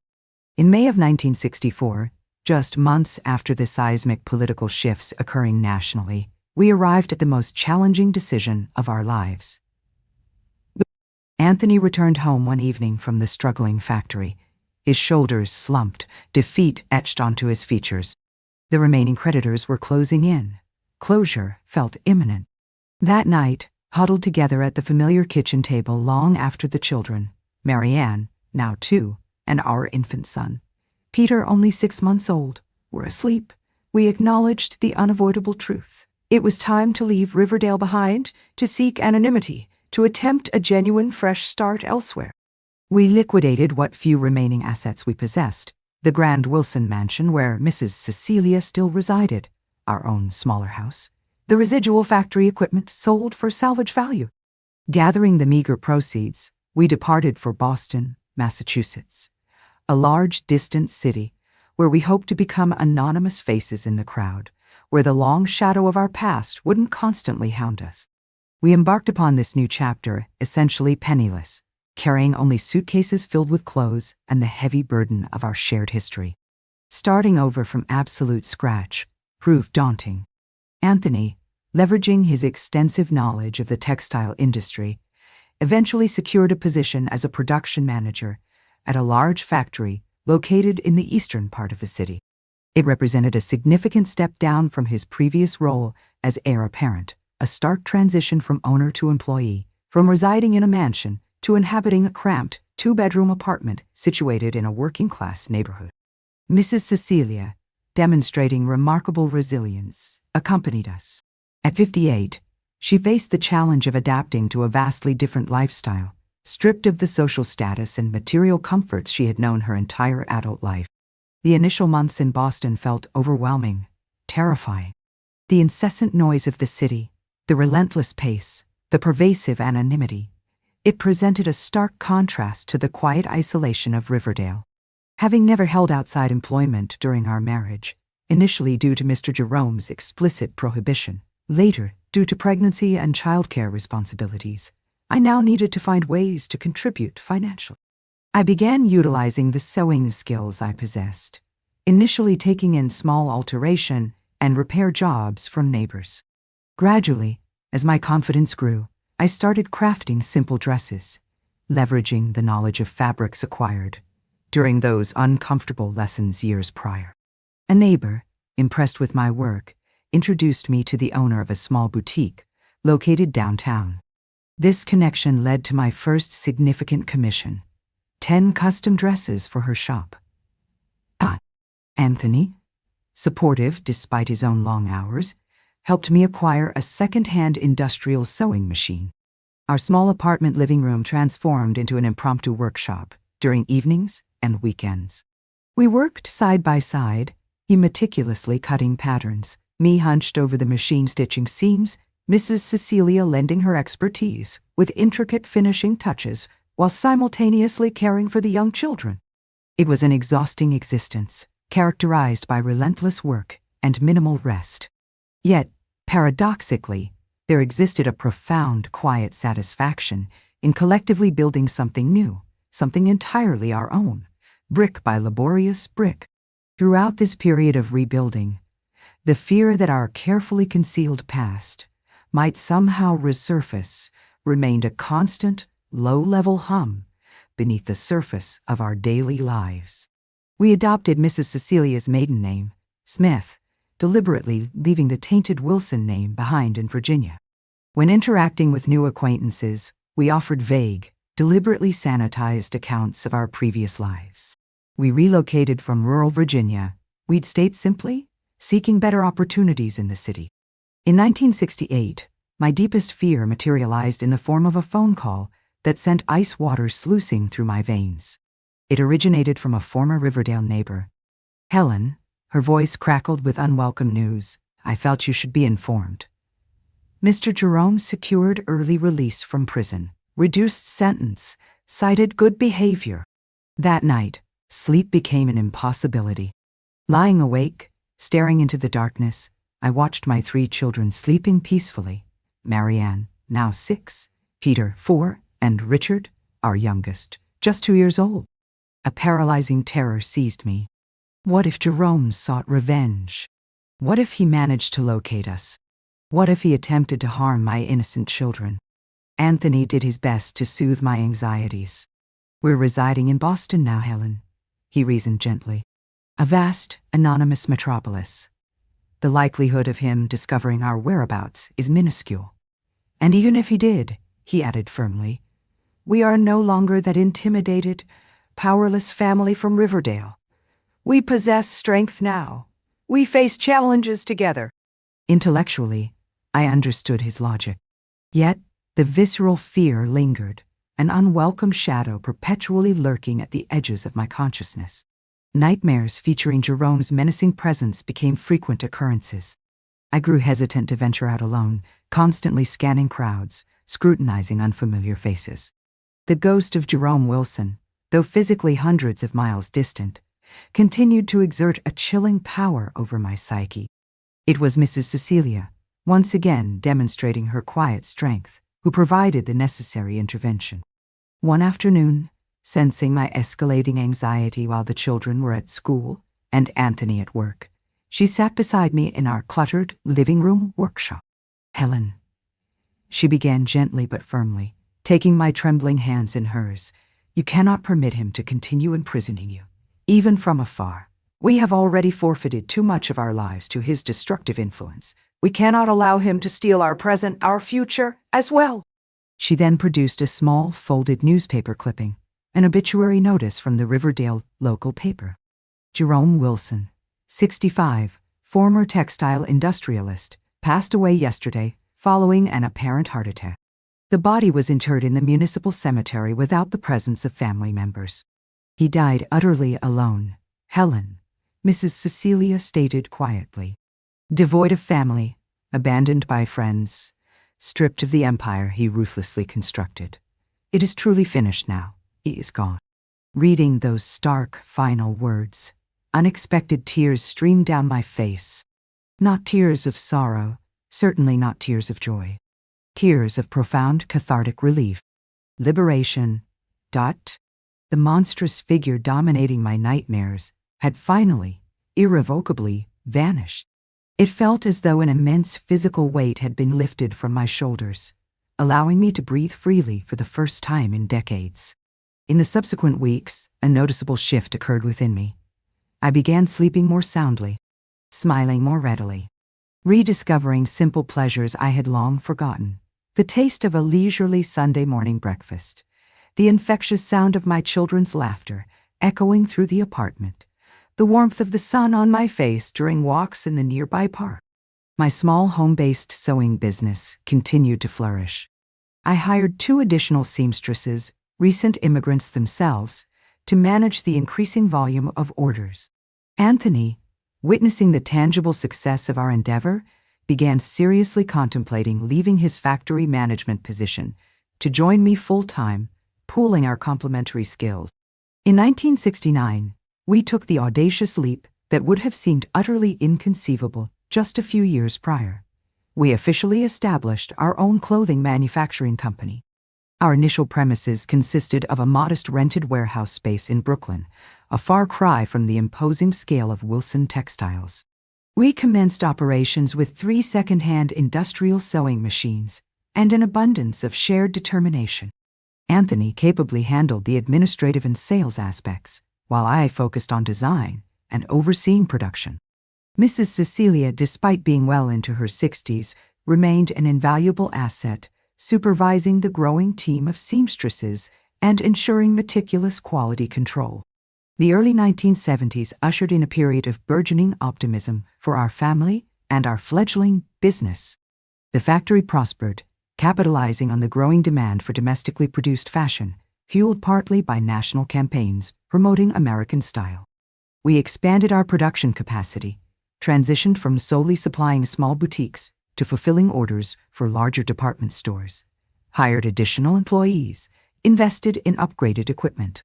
Speaker 1: In May of 1964, just months after the seismic political shifts occurring nationally, we arrived at the most challenging decision of our lives. Anthony returned home one evening from the struggling factory, his shoulders slumped, defeat etched onto his features. The remaining creditors were closing in. Closure felt imminent. That night, huddled together at the familiar kitchen table long after the children, Marianne, now 2, and our infant son, Peter, only 6 months old, were asleep, we acknowledged the unavoidable truth. It was time to leave Riverdale behind, to seek anonymity, to attempt a genuine fresh start elsewhere. We liquidated what few remaining assets we possessed, the grand Wilson mansion where Mrs. Cecilia still resided, our own smaller house, the residual factory equipment sold for salvage value. Gathering the meager proceeds, we departed for Boston, Massachusetts, a large, distant city where we hoped to become anonymous faces in the crowd, where the long shadow of our past wouldn't constantly hound us. We embarked upon this new chapter essentially penniless, carrying only suitcases filled with clothes and the heavy burden of our shared history. Starting over from absolute scratch proved daunting. Anthony, leveraging his extensive knowledge of the textile industry, eventually secured a position as a production manager at a large factory located in the eastern part of the city. It represented a significant step down from his previous role as heir apparent, a stark transition from owner to employee, from residing in a mansion to inhabiting a cramped, two-bedroom apartment situated in a working-class neighborhood. Mrs. Cecilia, demonstrating remarkable resilience, accompanied us. At 58, she faced the challenge of adapting to a vastly different lifestyle, stripped of the social status and material comforts she had known her entire adult life. The initial months in Boston felt overwhelming, terrifying. The incessant noise of the city, the relentless pace, the pervasive anonymity, it presented a stark contrast to the quiet isolation of Riverdale. Having never held outside employment during our marriage, initially due to Mr. Jerome's explicit prohibition, later due to pregnancy and childcare responsibilities, I now needed to find ways to contribute financially. I began utilizing the sewing skills I possessed, initially taking in small alteration and repair jobs from neighbors. Gradually, as my confidence grew, I started crafting simple dresses, leveraging the knowledge of fabrics acquired during those uncomfortable lessons years prior. A neighbor, impressed with my work, introduced me to the owner of a small boutique located downtown. This connection led to my first significant commission, 10 custom dresses for her shop. Anthony, supportive despite his own long hours, helped me acquire a second-hand industrial sewing machine. Our small apartment living room transformed into an impromptu workshop during evenings and weekends. We worked side by side, he meticulously cutting patterns, me hunched over the machine stitching seams, Mrs. Cecilia lending her expertise with intricate finishing touches while simultaneously caring for the young children. It was an exhausting existence, characterized by relentless work and minimal rest. Yet, paradoxically, there existed a profound, quiet satisfaction in collectively building something new, something entirely our own, brick by laborious brick. Throughout this period of rebuilding, the fear that our carefully concealed past might somehow resurface remained a constant, low-level hum beneath the surface of our daily lives. We adopted Mrs. Cecilia's maiden name, Smith, deliberately leaving the tainted Wilson name behind in Virginia. When interacting with new acquaintances, we offered vague, deliberately sanitized accounts of our previous lives. We relocated from rural Virginia, we'd state simply, seeking better opportunities in the city. In 1968, my deepest fear materialized in the form of a phone call that sent ice water sluicing through my veins. It originated from a former Riverdale neighbor. Helen, her voice crackled with unwelcome news. I felt you should be informed. Mr. Jerome secured early release from prison, reduced sentence, cited good behavior. That night, sleep became an impossibility. Lying awake, staring into the darkness, I watched my 3 children sleeping peacefully. Marianne, now 6, Peter, 4, and Richard, our youngest, just 2 years old. A paralyzing terror seized me. What if Jerome sought revenge? What if he managed to locate us? What if he attempted to harm my innocent children? Anthony did his best to soothe my anxieties. We're residing in Boston now, Helen, he reasoned gently. A vast, anonymous metropolis. The likelihood of him discovering our whereabouts is minuscule. And even if he did, he added firmly, we are no longer that intimidated, powerless family from Riverdale. We possess strength now. We face challenges together. Intellectually, I understood his logic. Yet, the visceral fear lingered, an unwelcome shadow perpetually lurking at the edges of my consciousness. Nightmares featuring Jerome's menacing presence became frequent occurrences. I grew hesitant to venture out alone, constantly scanning crowds, scrutinizing unfamiliar faces. The ghost of Jerome Wilson, though physically hundreds of miles distant, continued to exert a chilling power over my psyche. It was Mrs. Cecilia, once again demonstrating her quiet strength, who provided the necessary intervention. One afternoon, sensing my escalating anxiety while the children were at school and Anthony at work, she sat beside me in our cluttered living room workshop. "Helen," she began gently but firmly, taking my trembling hands in hers, "you cannot permit him to continue imprisoning you, even from afar. We have already forfeited too much of our lives to his destructive influence. We cannot allow him to steal our present, our future, as well." She then produced a small, folded newspaper clipping, an obituary notice from the Riverdale local paper. "Jerome Wilson, 65, former textile industrialist, passed away yesterday following an apparent heart attack. The body was interred in the municipal cemetery without the presence of family members. He died utterly alone, Helen," Mrs. Cecilia stated quietly. "Devoid of family, abandoned by friends, stripped of the empire he ruthlessly constructed. It is truly finished now. He is gone." Reading those stark, final words, unexpected tears streamed down my face. Not tears of sorrow, certainly not tears of joy. Tears of profound cathartic relief. Liberation. The monstrous figure dominating my nightmares had finally, irrevocably, vanished. It felt as though an immense physical weight had been lifted from my shoulders, allowing me to breathe freely for the first time in decades. In the subsequent weeks, a noticeable shift occurred within me. I began sleeping more soundly, smiling more readily, rediscovering simple pleasures I had long forgotten. The taste of a leisurely Sunday morning breakfast, the infectious sound of my children's laughter echoing through the apartment, the warmth of the sun on my face during walks in the nearby park. My small home-based sewing business continued to flourish. I hired 2 additional seamstresses, recent immigrants themselves, to manage the increasing volume of orders. Anthony, witnessing the tangible success of our endeavor, began seriously contemplating leaving his factory management position to join me full-time, pooling our complementary skills. In 1969, we took the audacious leap that would have seemed utterly inconceivable just a few years prior. We officially established our own clothing manufacturing company. Our initial premises consisted of a modest rented warehouse space in Brooklyn, a far cry from the imposing scale of Wilson Textiles. We commenced operations with 3 second-hand industrial sewing machines and an abundance of shared determination. Anthony capably handled the administrative and sales aspects, while I focused on design and overseeing production. Mrs. Cecilia, despite being well into her 60s, remained an invaluable asset, supervising the growing team of seamstresses and ensuring meticulous quality control. The early 1970s ushered in a period of burgeoning optimism for our family and our fledgling business. The factory prospered, capitalizing on the growing demand for domestically produced fashion, fueled partly by national campaigns promoting American style. We expanded our production capacity, transitioned from solely supplying small boutiques to fulfilling orders for larger department stores, hired additional employees, invested in upgraded equipment.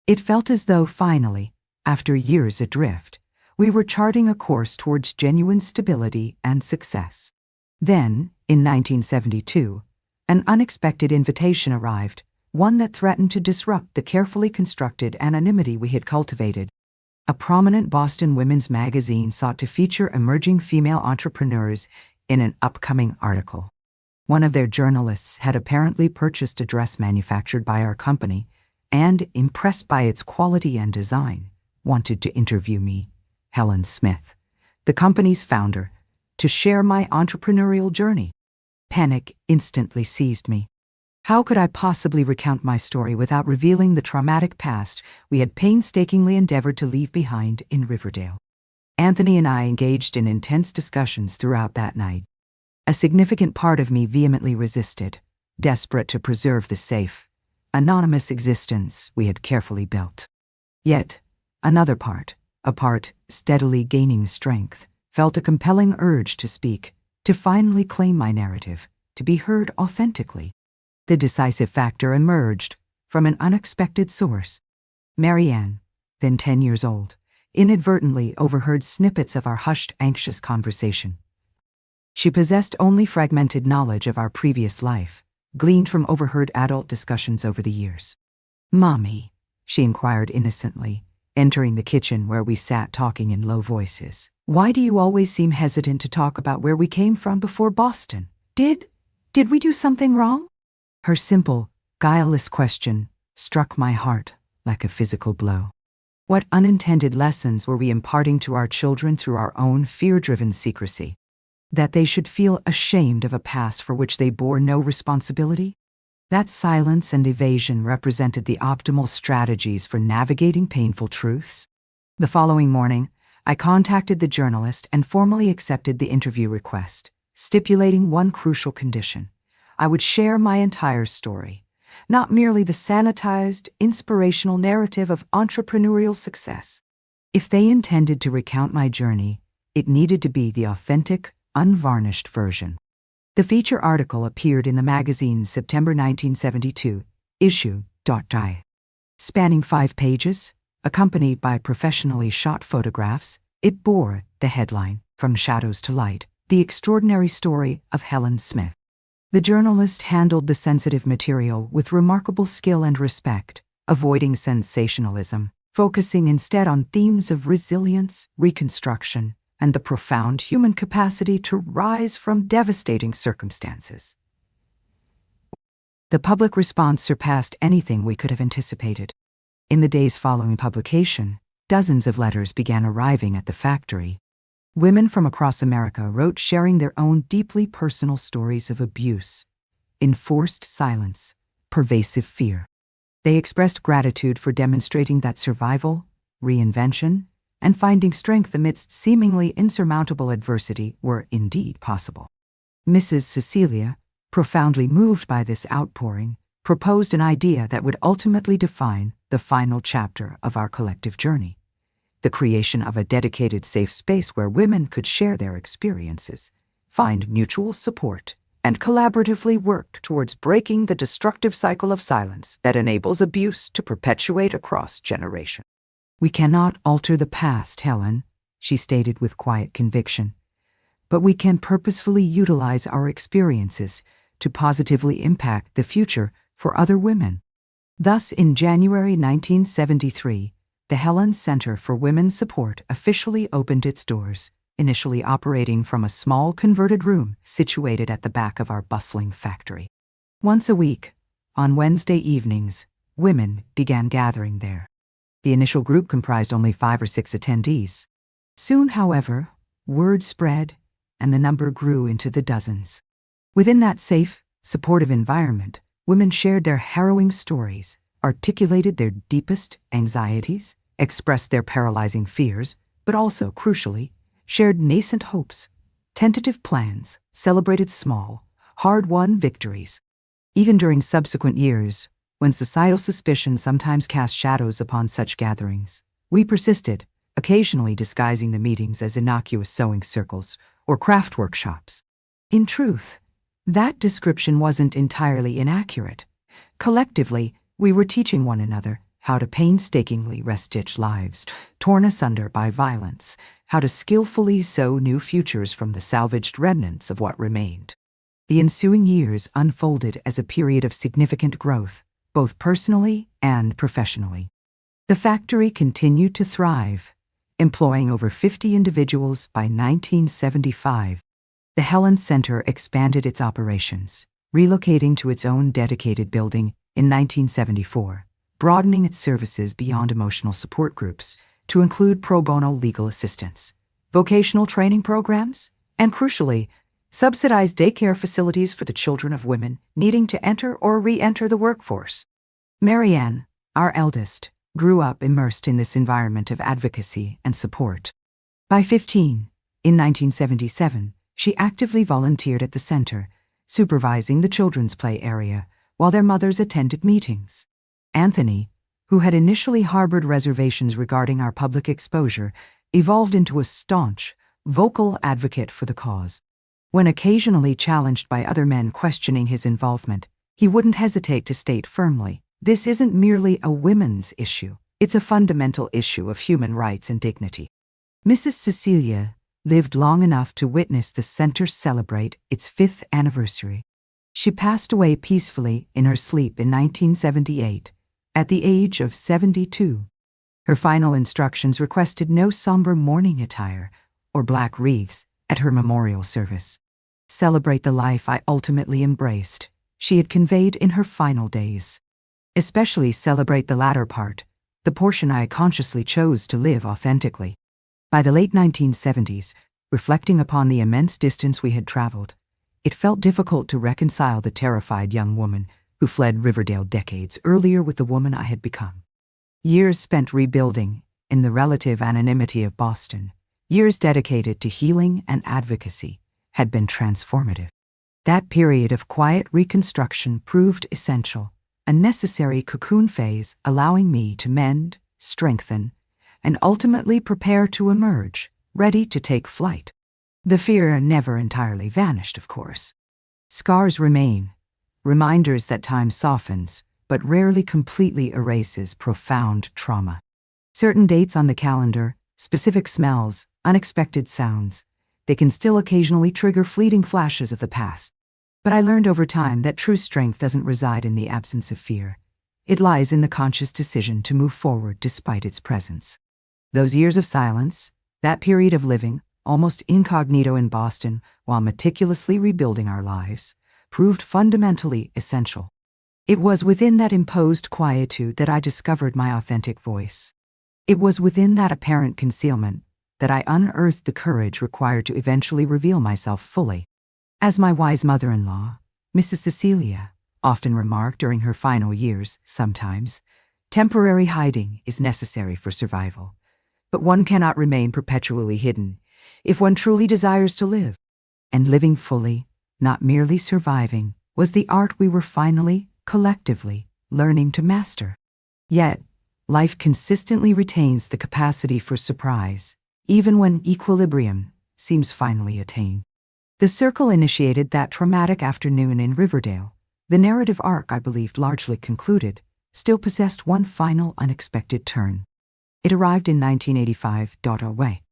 Speaker 1: It felt as though finally, after years adrift, we were charting a course towards genuine stability and success. Then, in 1972, an unexpected invitation arrived, one that threatened to disrupt the carefully constructed anonymity we had cultivated. A prominent Boston women's magazine sought to feature emerging female entrepreneurs in an upcoming article. One of their journalists had apparently purchased a dress manufactured by our company and, impressed by its quality and design, wanted to interview me, Helen Smith, the company's founder, to share my entrepreneurial journey. Panic instantly seized me. How could I possibly recount my story without revealing the traumatic past we had painstakingly endeavored to leave behind in Riverdale? Anthony and I engaged in intense discussions throughout that night. A significant part of me vehemently resisted, desperate to preserve the safe, anonymous existence we had carefully built. Yet, another part, a part steadily gaining strength, felt a compelling urge to speak, to finally claim my narrative, to be heard authentically. The decisive factor emerged from an unexpected source. Marianne, then 10 years old, inadvertently overheard snippets of our hushed, anxious conversation. She possessed only fragmented knowledge of our previous life, gleaned from overheard adult discussions over the years. "Mommy," she inquired innocently, entering the kitchen where we sat talking in low voices, "why do you always seem hesitant to talk about where we came from before Boston? Did we do something wrong?" Her simple, guileless question struck my heart like a physical blow. What unintended lessons were we imparting to our children through our own fear-driven secrecy? That they should feel ashamed of a past for which they bore no responsibility? That silence and evasion represented the optimal strategies for navigating painful truths. The following morning, I contacted the journalist and formally accepted the interview request, stipulating one crucial condition. I would share my entire story, not merely the sanitized, inspirational narrative of entrepreneurial success. If they intended to recount my journey, it needed to be the authentic, unvarnished version. The feature article appeared in the magazine's September 1972 issue. Spanning 5 pages, accompanied by professionally shot photographs, it bore the headline, "From Shadows to Light, The Extraordinary Story of Helen Smith." The journalist handled the sensitive material with remarkable skill and respect, avoiding sensationalism, focusing instead on themes of resilience, reconstruction, and the profound human capacity to rise from devastating circumstances. The public response surpassed anything we could have anticipated. In the days following publication, dozens of letters began arriving at the factory. Women from across America wrote sharing their own deeply personal stories of abuse, enforced silence, pervasive fear. They expressed gratitude for demonstrating that survival, reinvention, and finding strength amidst seemingly insurmountable adversity were indeed possible. Mrs. Cecilia, profoundly moved by this outpouring, proposed an idea that would ultimately define the final chapter of our collective journey: the creation of a dedicated safe space where women could share their experiences, find mutual support, and collaboratively work towards breaking the destructive cycle of silence that enables abuse to perpetuate across generations. "We cannot alter the past, Helen," she stated with quiet conviction, "but we can purposefully utilize our experiences to positively impact the future for other women." Thus, in January 1973, the Helen Center for Women's Support officially opened its doors, initially operating from a small converted room situated at the back of our bustling factory. Once a week, on Wednesday evenings, women began gathering there. The initial group comprised only 5 or 6 attendees. Soon, however, word spread, and the number grew into the dozens. Within that safe, supportive environment, women shared their harrowing stories, articulated their deepest anxieties, expressed their paralyzing fears, but also, crucially, shared nascent hopes, tentative plans, celebrated small, hard-won victories. Even during subsequent years, when societal suspicion sometimes cast shadows upon such gatherings, we persisted, occasionally disguising the meetings as innocuous sewing circles or craft workshops. In truth, that description wasn't entirely inaccurate. Collectively, we were teaching one another how to painstakingly restitch lives torn asunder by violence, how to skillfully sew new futures from the salvaged remnants of what remained. The ensuing years unfolded as a period of significant growth, both personally and professionally. The factory continued to thrive, employing over 50 individuals by 1975. The Helen Center expanded its operations, relocating to its own dedicated building in 1974, broadening its services beyond emotional support groups to include pro bono legal assistance, vocational training programs, and crucially, subsidized daycare facilities for the children of women needing to enter or re-enter the workforce. Marianne, our eldest, grew up immersed in this environment of advocacy and support. By 15, in 1977, She actively volunteered at the center, supervising the children's play area, while their mothers attended meetings. Anthony, who had initially harbored reservations regarding our public exposure, evolved into a staunch, vocal advocate for the cause. When occasionally challenged by other men questioning his involvement, he wouldn't hesitate to state firmly, "This isn't merely a women's issue, it's a fundamental issue of human rights and dignity." Mrs. Cecilia lived long enough to witness the center celebrate its 5th anniversary. She passed away peacefully in her sleep in 1978, at the age of 72. Her final instructions requested no somber mourning attire or black wreaths at her memorial service. "Celebrate the life I ultimately embraced," she had conveyed in her final days. "Especially celebrate the latter part, the portion I consciously chose to live authentically." By the late 1970s, reflecting upon the immense distance we had traveled, it felt difficult to reconcile the terrified young woman who fled Riverdale decades earlier with the woman I had become. Years spent rebuilding in the relative anonymity of Boston, years dedicated to healing and advocacy, had been transformative. That period of quiet reconstruction proved essential, a necessary cocoon phase allowing me to mend, strengthen, and ultimately prepare to emerge, ready to take flight. The fear never entirely vanished, of course. Scars remain, reminders that time softens, but rarely completely erases profound trauma. Certain dates on the calendar, specific smells, unexpected sounds, they can still occasionally trigger fleeting flashes of the past. But I learned over time that true strength doesn't reside in the absence of fear. It lies in the conscious decision to move forward despite its presence. Those years of silence, that period of living, almost incognito in Boston while meticulously rebuilding our lives, proved fundamentally essential. It was within that imposed quietude that I discovered my authentic voice. It was within that apparent concealment that I unearthed the courage required to eventually reveal myself fully. As my wise mother-in-law, Mrs. Cecilia, often remarked during her final years, sometimes, temporary hiding is necessary for survival. But one cannot remain perpetually hidden if one truly desires to live. And living fully, not merely surviving, was the art we were finally, collectively, learning to master. Yet, life consistently retains the capacity for surprise, even when equilibrium seems finally attained. The circle initiated that traumatic afternoon in Riverdale. The narrative arc I believed largely concluded, still possessed one final unexpected turn. It arrived in 1985. Away.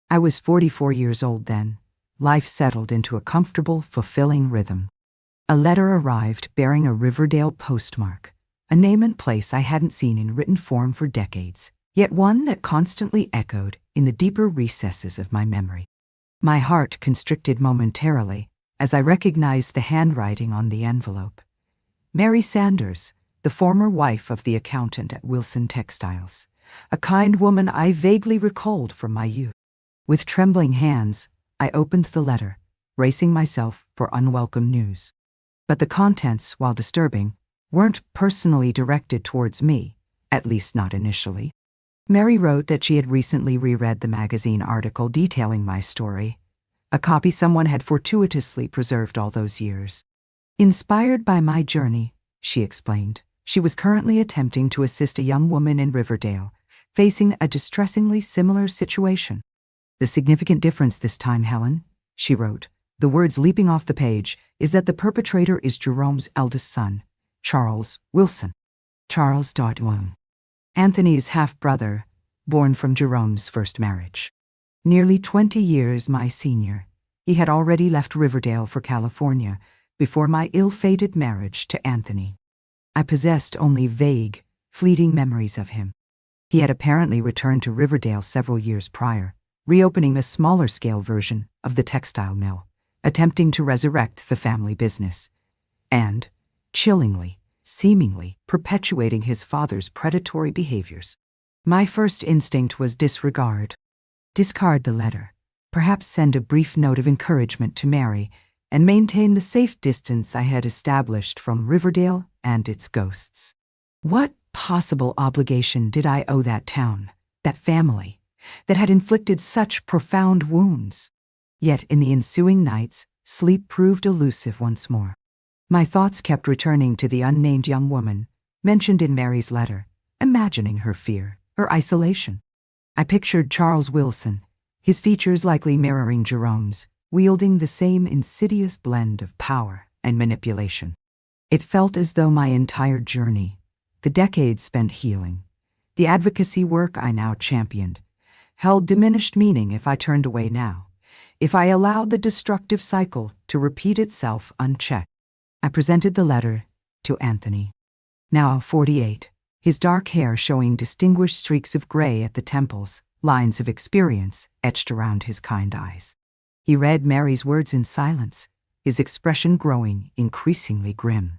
Speaker 1: I was 44 years old then. Life settled into a comfortable, fulfilling rhythm. A letter arrived bearing a Riverdale postmark, a name and place I hadn't seen in written form for decades, yet one that constantly echoed in the deeper recesses of my memory. My heart constricted momentarily as I recognized the handwriting on the envelope. Mary Sanders, the former wife of the accountant at Wilson Textiles, a kind woman I vaguely recalled from my youth. With trembling hands, I opened the letter, bracing myself for unwelcome news. But the contents, while disturbing, weren't personally directed towards me, at least not initially. Mary wrote that she had recently reread the magazine article detailing my story, a copy someone had fortuitously preserved all those years. Inspired by my journey, she explained, she was currently attempting to assist a young woman in Riverdale, facing a distressingly similar situation. "The significant difference this time, Helen," she wrote, the words leaping off the page, "is that the perpetrator is Jerome's eldest son, Charles Wilson. Charles Wilson. Anthony's half-brother, born from Jerome's first marriage. Nearly 20 years my senior, he had already left Riverdale for California before my ill-fated marriage to Anthony. I possessed only vague, fleeting memories of him. He had apparently returned to Riverdale several years prior, reopening a smaller-scale version of the textile mill, attempting to resurrect the family business, and, chillingly, seemingly perpetuating his father's predatory behaviors. My first instinct was disregard. Discard the letter, perhaps send a brief note of encouragement to Mary, and maintain the safe distance I had established from Riverdale and its ghosts. What possible obligation did I owe that town, that family, that had inflicted such profound wounds? Yet in the ensuing nights, sleep proved elusive once more. My thoughts kept returning to the unnamed young woman mentioned in Mary's letter, imagining her fear, her isolation. I pictured Charles Wilson, his features likely mirroring Jerome's, wielding the same insidious blend of power and manipulation. It felt as though my entire journey, the decades spent healing, the advocacy work I now championed, held diminished meaning if I turned away now, if I allowed the destructive cycle to repeat itself unchecked. I presented the letter to Anthony, now 48, his dark hair showing distinguished streaks of gray at the temples, lines of experience etched around his kind eyes. He read Mary's words in silence, his expression growing increasingly grim.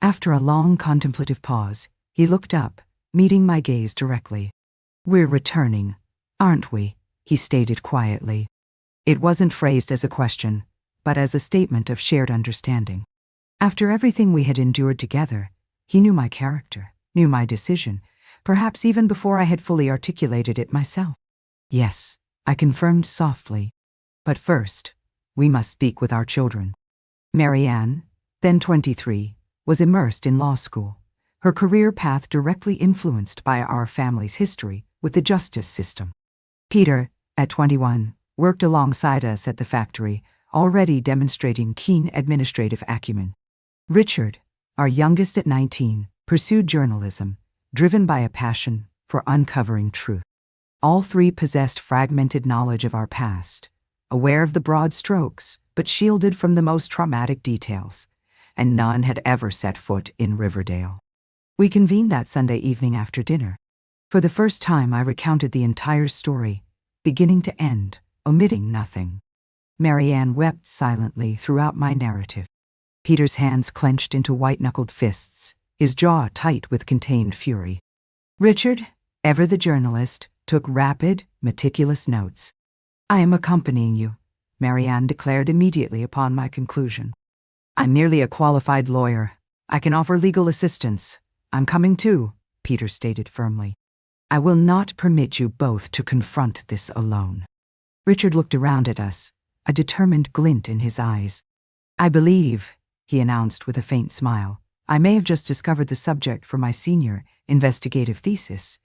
Speaker 1: After a long contemplative pause, he looked up, meeting my gaze directly. "We're returning, aren't we?" he stated quietly. It wasn't phrased as a question, but as a statement of shared understanding. After everything we had endured together, he knew my character, knew my decision, perhaps even before I had fully articulated it myself. "Yes," I confirmed softly. "But first, we must speak with our children." Marianne, then 23, was immersed in law school, her career path directly influenced by our family's history with the justice system. Peter, at 21, worked alongside us at the factory, already demonstrating keen administrative acumen. Richard, our youngest at 19, pursued journalism, driven by a passion for uncovering truth. All three possessed fragmented knowledge of our past, aware of the broad strokes, but shielded from the most traumatic details, and none had ever set foot in Riverdale. We convened that Sunday evening after dinner. For the first time, I recounted the entire story, beginning to end, omitting nothing. Marianne wept silently throughout my narrative. Peter's hands clenched into white-knuckled fists, his jaw tight with contained fury. Richard, ever the journalist, took rapid, meticulous notes. "I am accompanying you," Marianne declared immediately upon my conclusion. "I'm merely a qualified lawyer. I can offer legal assistance. I'm coming too," Peter stated firmly. "I will not permit you both to confront this alone." Richard looked around at us, a determined glint in his eyes. "I believe," he announced with a faint smile, "I may have just discovered the subject for my senior investigative thesis,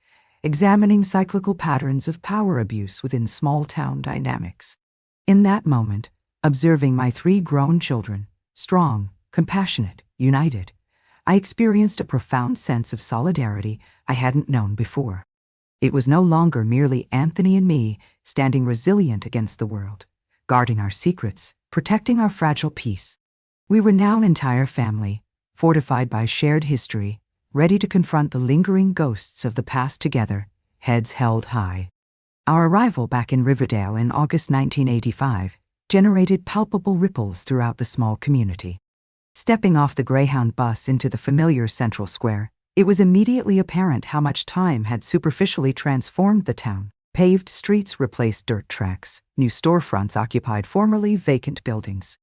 Speaker 1: examining cyclical patterns of power abuse within small-town dynamics." In that moment, observing my three grown children, strong, compassionate, united, I experienced a profound sense of solidarity I hadn't known before. It was no longer merely Anthony and me standing resilient against the world, guarding our secrets, protecting our fragile peace. We were now an entire family, fortified by shared history, ready to confront the lingering ghosts of the past together, heads held high. Our arrival back in Riverdale in August 1985 generated palpable ripples throughout the small community. Stepping off the Greyhound bus into the familiar Central Square, it was immediately apparent how much time had superficially transformed the town. Paved streets replaced dirt tracks, new storefronts occupied formerly vacant buildings.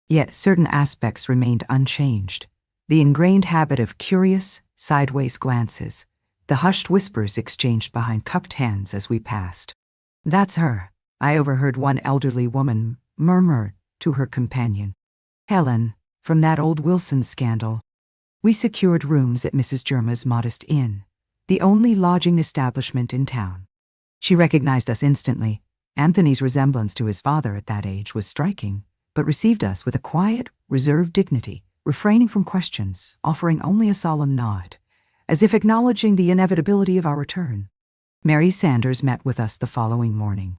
Speaker 1: Yet certain aspects remained unchanged. The ingrained habit of curious, sideways glances, the hushed whispers exchanged behind cupped hands as we passed. "That's her," I overheard one elderly woman murmur to her companion. "Helen, from that old Wilson scandal." We secured rooms at Mrs. Germa's modest inn, the only lodging establishment in town. She recognized us instantly. Anthony's resemblance to his father at that age was striking, but received us with a quiet, reserved dignity, refraining from questions, offering only a solemn nod, as if acknowledging the inevitability of our return. Mary Sanders met with us the following morning.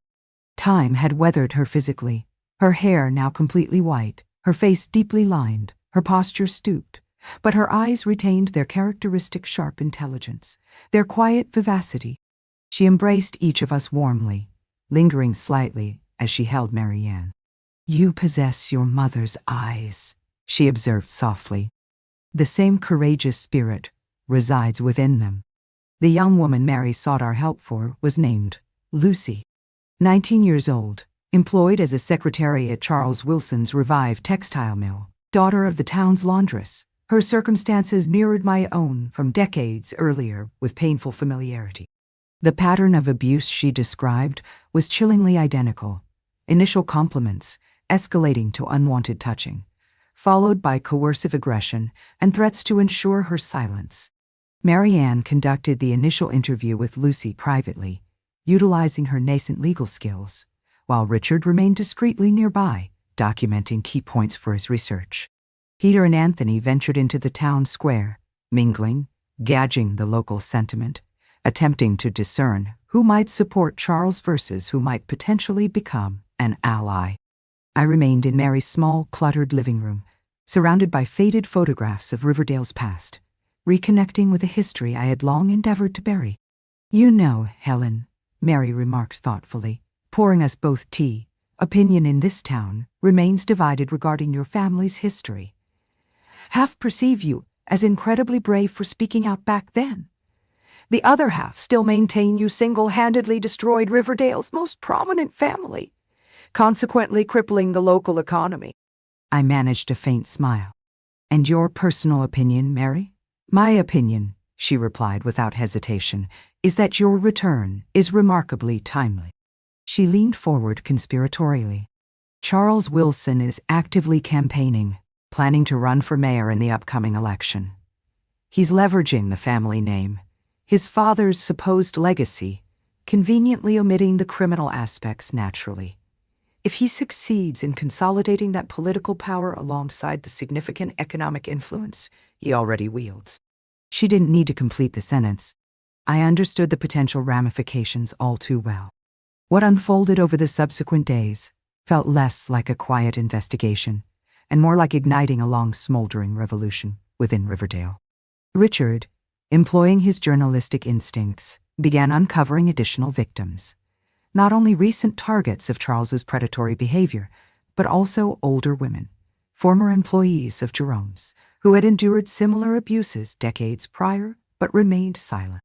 Speaker 1: Time had weathered her physically, her hair now completely white, her face deeply lined, her posture stooped, but her eyes retained their characteristic sharp intelligence, their quiet vivacity. She embraced each of us warmly, lingering slightly as she held Marianne. "You possess your mother's eyes," she observed softly. "The same courageous spirit resides within them." The young woman Mary sought our help for was named Lucy. 19 years old, employed as a secretary at Charles Wilson's revived textile mill, daughter of the town's laundress, her circumstances mirrored my own from decades earlier with painful familiarity. The pattern of abuse she described was chillingly identical, initial compliments escalating to unwanted touching, followed by coercive aggression and threats to ensure her silence. Marianne conducted the initial interview with Lucy privately, utilizing her nascent legal skills, while Richard remained discreetly nearby, documenting key points for his research. Peter and Anthony ventured into the town square, mingling, gauging the local sentiment, attempting to discern who might support Charles versus who might potentially become an ally. I remained in Mary's small, cluttered living room, surrounded by faded photographs of Riverdale's past, reconnecting with a history I had long endeavored to bury. "You know, Helen," Mary remarked thoughtfully, pouring us both tea, "opinion in this town remains divided regarding your family's history. Half perceive you as incredibly brave for speaking out back then. The other half still maintain you single-handedly destroyed Riverdale's most prominent family, consequently crippling the local economy." I managed a faint smile. "And your personal opinion, Mary?" "My opinion," she replied without hesitation, "is that your return is remarkably timely." She leaned forward conspiratorially. "Charles Wilson is actively campaigning, planning to run for mayor in the upcoming election. He's leveraging the family name, his father's supposed legacy, conveniently omitting the criminal aspects naturally. If he succeeds in consolidating that political power alongside the significant economic influence he already wields." She didn't need to complete the sentence. I understood the potential ramifications all too well. What unfolded over the subsequent days felt less like a quiet investigation and more like igniting a long smoldering revolution within Riverdale. Richard, employing his journalistic instincts, began uncovering additional victims. Not only recent targets of Charles's predatory behavior, but also older women, former employees of Jerome's, who had endured similar abuses decades prior but remained silent.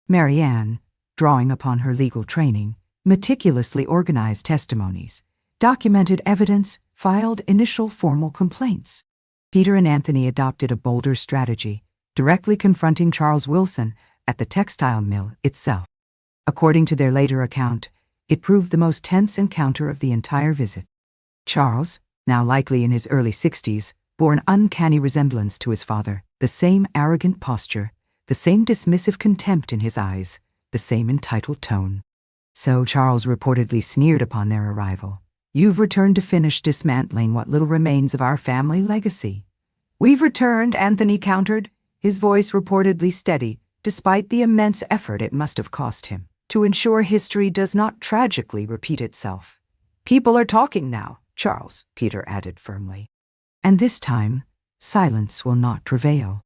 Speaker 1: Marianne, drawing upon her legal training, meticulously organized testimonies, documented evidence, filed initial formal complaints. Peter and Anthony adopted a bolder strategy, directly confronting Charles Wilson at the textile mill itself. According to their later account, it proved the most tense encounter of the entire visit. Charles, now likely in his early 60s, bore an uncanny resemblance to his father, the same arrogant posture, the same dismissive contempt in his eyes, the same entitled tone. So Charles reportedly sneered upon their arrival. "You've returned to finish dismantling what little remains of our family legacy." "We've returned," Anthony countered, his voice reportedly steady, despite the immense effort it must have cost him, "to ensure history does not tragically repeat itself." "People are talking now, Charles," Peter added firmly. "And this time, silence will not prevail."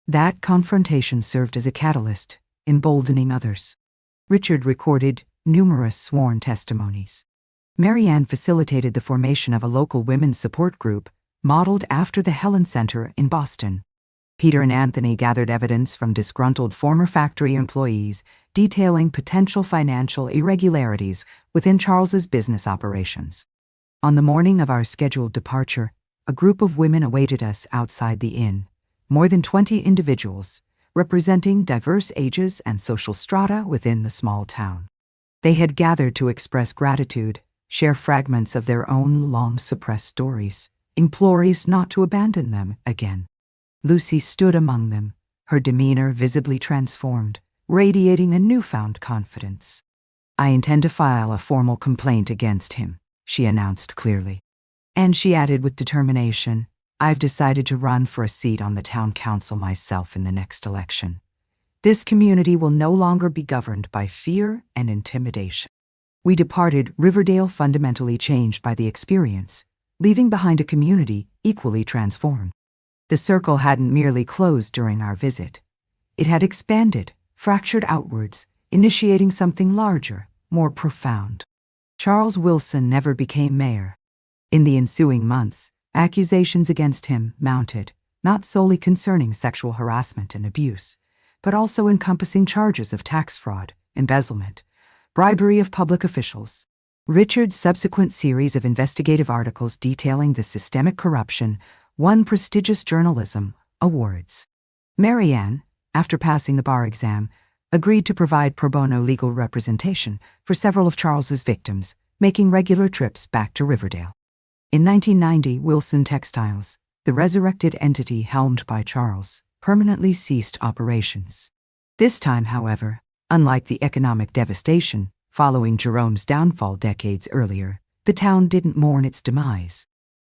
Speaker 1: That confrontation served as a catalyst, emboldening others. Richard recorded numerous sworn testimonies. Marianne facilitated the formation of a local women's support group modeled after the Helen Center in Boston. Peter and Anthony gathered evidence from disgruntled former factory employees detailing potential financial irregularities within Charles's business operations. On the morning of our scheduled departure, a group of women awaited us outside the inn, more than 20 individuals, representing diverse ages and social strata within the small town. They had gathered to express gratitude, share fragments of their own long-suppressed stories, implore us not to abandon them again. Lucy stood among them, her demeanor visibly transformed, radiating a newfound confidence. "I intend to file a formal complaint against him," she announced clearly. And she added with determination, "I've decided to run for a seat on the town council myself in the next election. This community will no longer be governed by fear and intimidation." We departed Riverdale fundamentally changed by the experience, leaving behind a community equally transformed. The circle hadn't merely closed during our visit. It had expanded, fractured outwards, initiating something larger, more profound. Charles Wilson never became mayor. In the ensuing months, accusations against him mounted, not solely concerning sexual harassment and abuse, but also encompassing charges of tax fraud, embezzlement, bribery of public officials. Richard's subsequent series of investigative articles detailing the systemic corruption won prestigious journalism awards. Marianne, after passing the bar exam, agreed to provide pro bono legal representation for several of Charles's victims, making regular trips back to Riverdale. In 1990, Wilson Textiles, the resurrected entity helmed by Charles, permanently ceased operations. This time, however, unlike the economic devastation following Jerome's downfall decades earlier, the town didn't mourn its demise.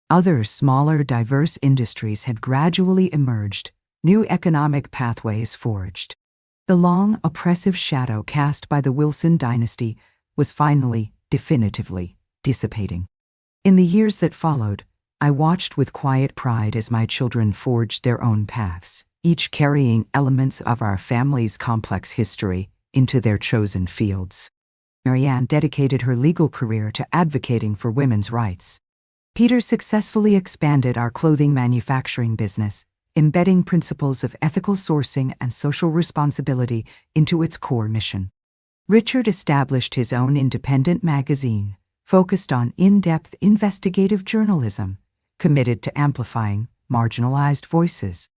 Speaker 1: Other smaller, diverse industries had gradually emerged, new economic pathways forged. The long, oppressive shadow cast by the Wilson dynasty was finally, definitively, dissipating. In the years that followed, I watched with quiet pride as my children forged their own paths, each carrying elements of our family's complex history into their chosen fields. Marianne dedicated her legal career to advocating for women's rights. Peter successfully expanded our clothing manufacturing business, embedding principles of ethical sourcing and social responsibility into its core mission. Richard established his own independent magazine, focused on in-depth investigative journalism, committed to amplifying marginalized voices.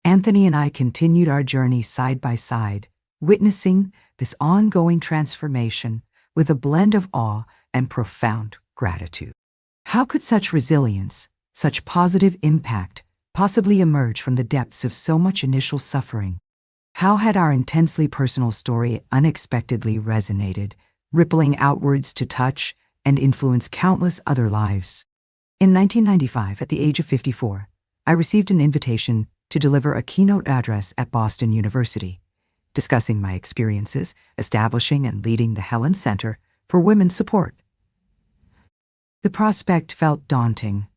Speaker 1: Anthony and I continued our journey side by side, witnessing this ongoing transformation with a blend of awe and profound gratitude. How could such resilience, such positive impact, possibly emerge from the depths of so much initial suffering? How had our intensely personal story unexpectedly resonated, rippling outwards to touch and influence countless other lives? In 1995, at the age of 54, I received an invitation to deliver a keynote address at Boston University, discussing my experiences establishing and leading the Helen Center for Women's Support. The prospect felt daunting.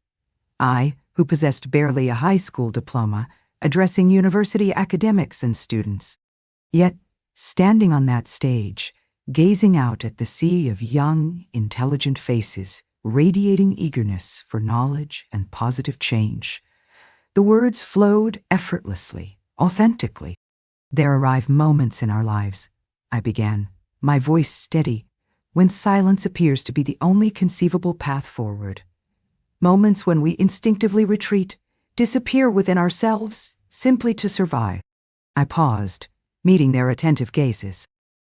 Speaker 1: I, who possessed barely a high school diploma, addressing university academics and students. Yet, standing on that stage, gazing out at the sea of young, intelligent faces, radiating eagerness for knowledge and positive change, the words flowed effortlessly, authentically. There arrive moments in our lives, I began, my voice steady, when silence appears to be the only conceivable path forward. Moments when we instinctively retreat, disappear within ourselves, simply to survive. I paused, meeting their attentive gazes.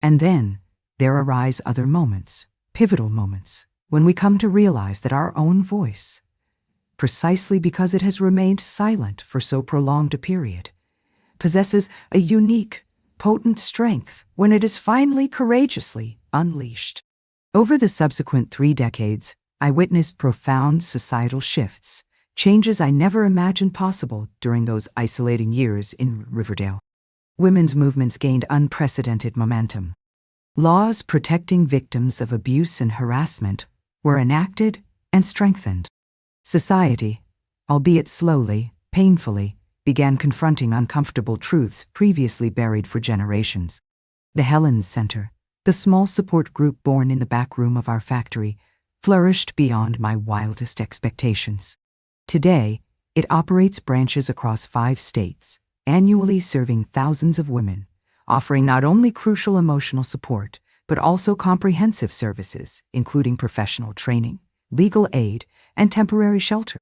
Speaker 1: And then, there arise other moments, pivotal moments, when we come to realize that our own voice, precisely because it has remained silent for so prolonged a period, possesses a unique, potent strength when it is finally courageously unleashed. Over the subsequent 3 decades, I witnessed profound societal shifts, changes I never imagined possible during those isolating years in Riverdale. Women's movements gained unprecedented momentum. Laws protecting victims of abuse and harassment were enacted and strengthened. Society, albeit slowly, painfully, began confronting uncomfortable truths previously buried for generations. The Helen Center, the small support group born in the back room of our factory, flourished beyond my wildest expectations. Today, it operates branches across 5 states, annually serving thousands of women, offering not only crucial emotional support, but also comprehensive services, including professional training, legal aid, and temporary shelter.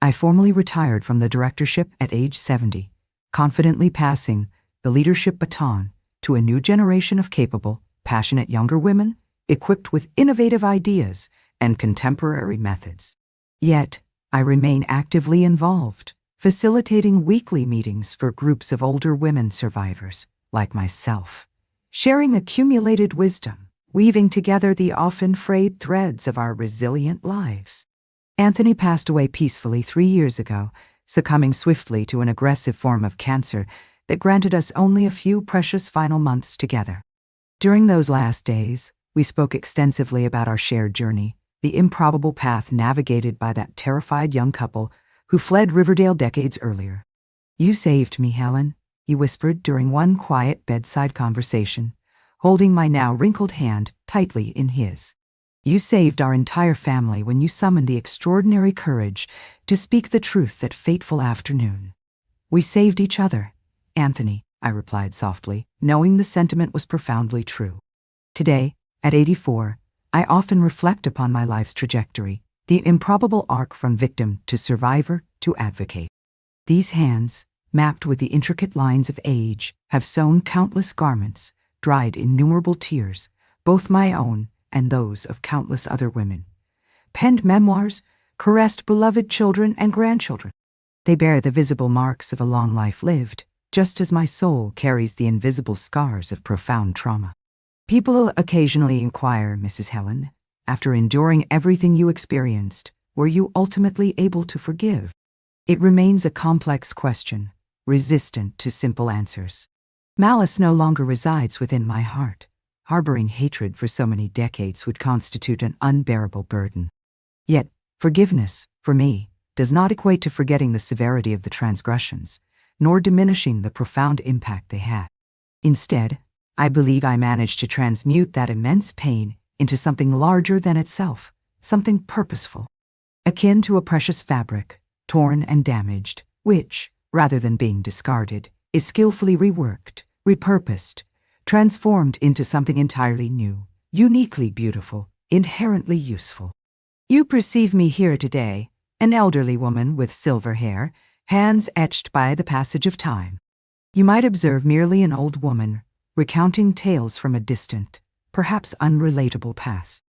Speaker 1: I formally retired from the directorship at age 70, confidently passing the leadership baton to a new generation of capable, passionate younger women, equipped with innovative ideas and contemporary methods. Yet, I remain actively involved, facilitating weekly meetings for groups of older women survivors, like myself, sharing accumulated wisdom, weaving together the often frayed threads of our resilient lives. Anthony passed away peacefully 3 years ago, succumbing swiftly to an aggressive form of cancer that granted us only a few precious final months together. During those last days, we spoke extensively about our shared journey, the improbable path navigated by that terrified young couple who fled Riverdale decades earlier. "You saved me, Helen," he whispered during one quiet bedside conversation, holding my now wrinkled hand tightly in his. "You saved our entire family when you summoned the extraordinary courage to speak the truth that fateful afternoon." "We saved each other, Anthony," I replied softly, knowing the sentiment was profoundly true. Today, at 84, I often reflect upon my life's trajectory, the improbable arc from victim to survivor to advocate. These hands, mapped with the intricate lines of age, have sewn countless garments, dried innumerable tears, both my own and those of countless other women. Penned memoirs, caressed beloved children and grandchildren. They bear the visible marks of a long life lived, just as my soul carries the invisible scars of profound trauma. People occasionally inquire, Mrs. Helen, after enduring everything you experienced, were you ultimately able to forgive? It remains a complex question, resistant to simple answers. Malice no longer resides within my heart. Harboring hatred for so many decades would constitute an unbearable burden. Yet, forgiveness, for me, does not equate to forgetting the severity of the transgressions, nor diminishing the profound impact they had. Instead, I believe I managed to transmute that immense pain into something larger than itself, something purposeful, akin to a precious fabric, torn and damaged, which, rather than being discarded, is skillfully reworked, repurposed, transformed into something entirely new, uniquely beautiful, inherently useful. You perceive me here today, an elderly woman with silver hair, hands etched by the passage of time. You might observe merely an old woman, recounting tales from a distant, perhaps unrelatable past.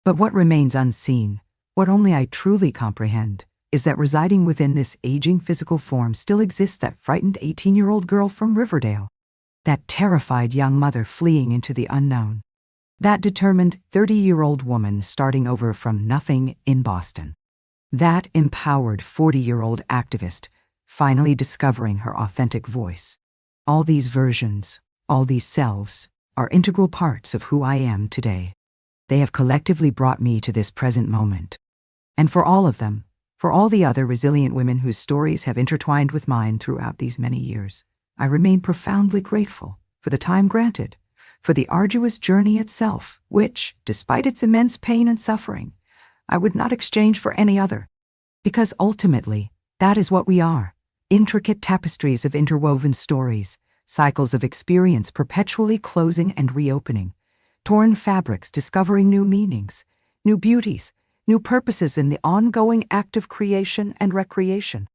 Speaker 1: But what remains unseen, what only I truly comprehend, is that residing within this aging physical form still exists that frightened 18-year-old girl from Riverdale, that terrified young mother fleeing into the unknown, that determined 30-year-old woman starting over from nothing in Boston, that empowered 40-year-old activist finally discovering her authentic voice. All these versions, all these selves, are integral parts of who I am today. They have collectively brought me to this present moment. And for all of them, for all the other resilient women whose stories have intertwined with mine throughout these many years, I remain profoundly grateful for the time granted, for the arduous journey itself, which, despite its immense pain and suffering, I would not exchange for any other. Because ultimately, that is what we are, intricate tapestries of interwoven stories, cycles of experience perpetually closing and reopening, torn fabrics discovering new meanings, new beauties, new purposes in the ongoing act of creation and recreation.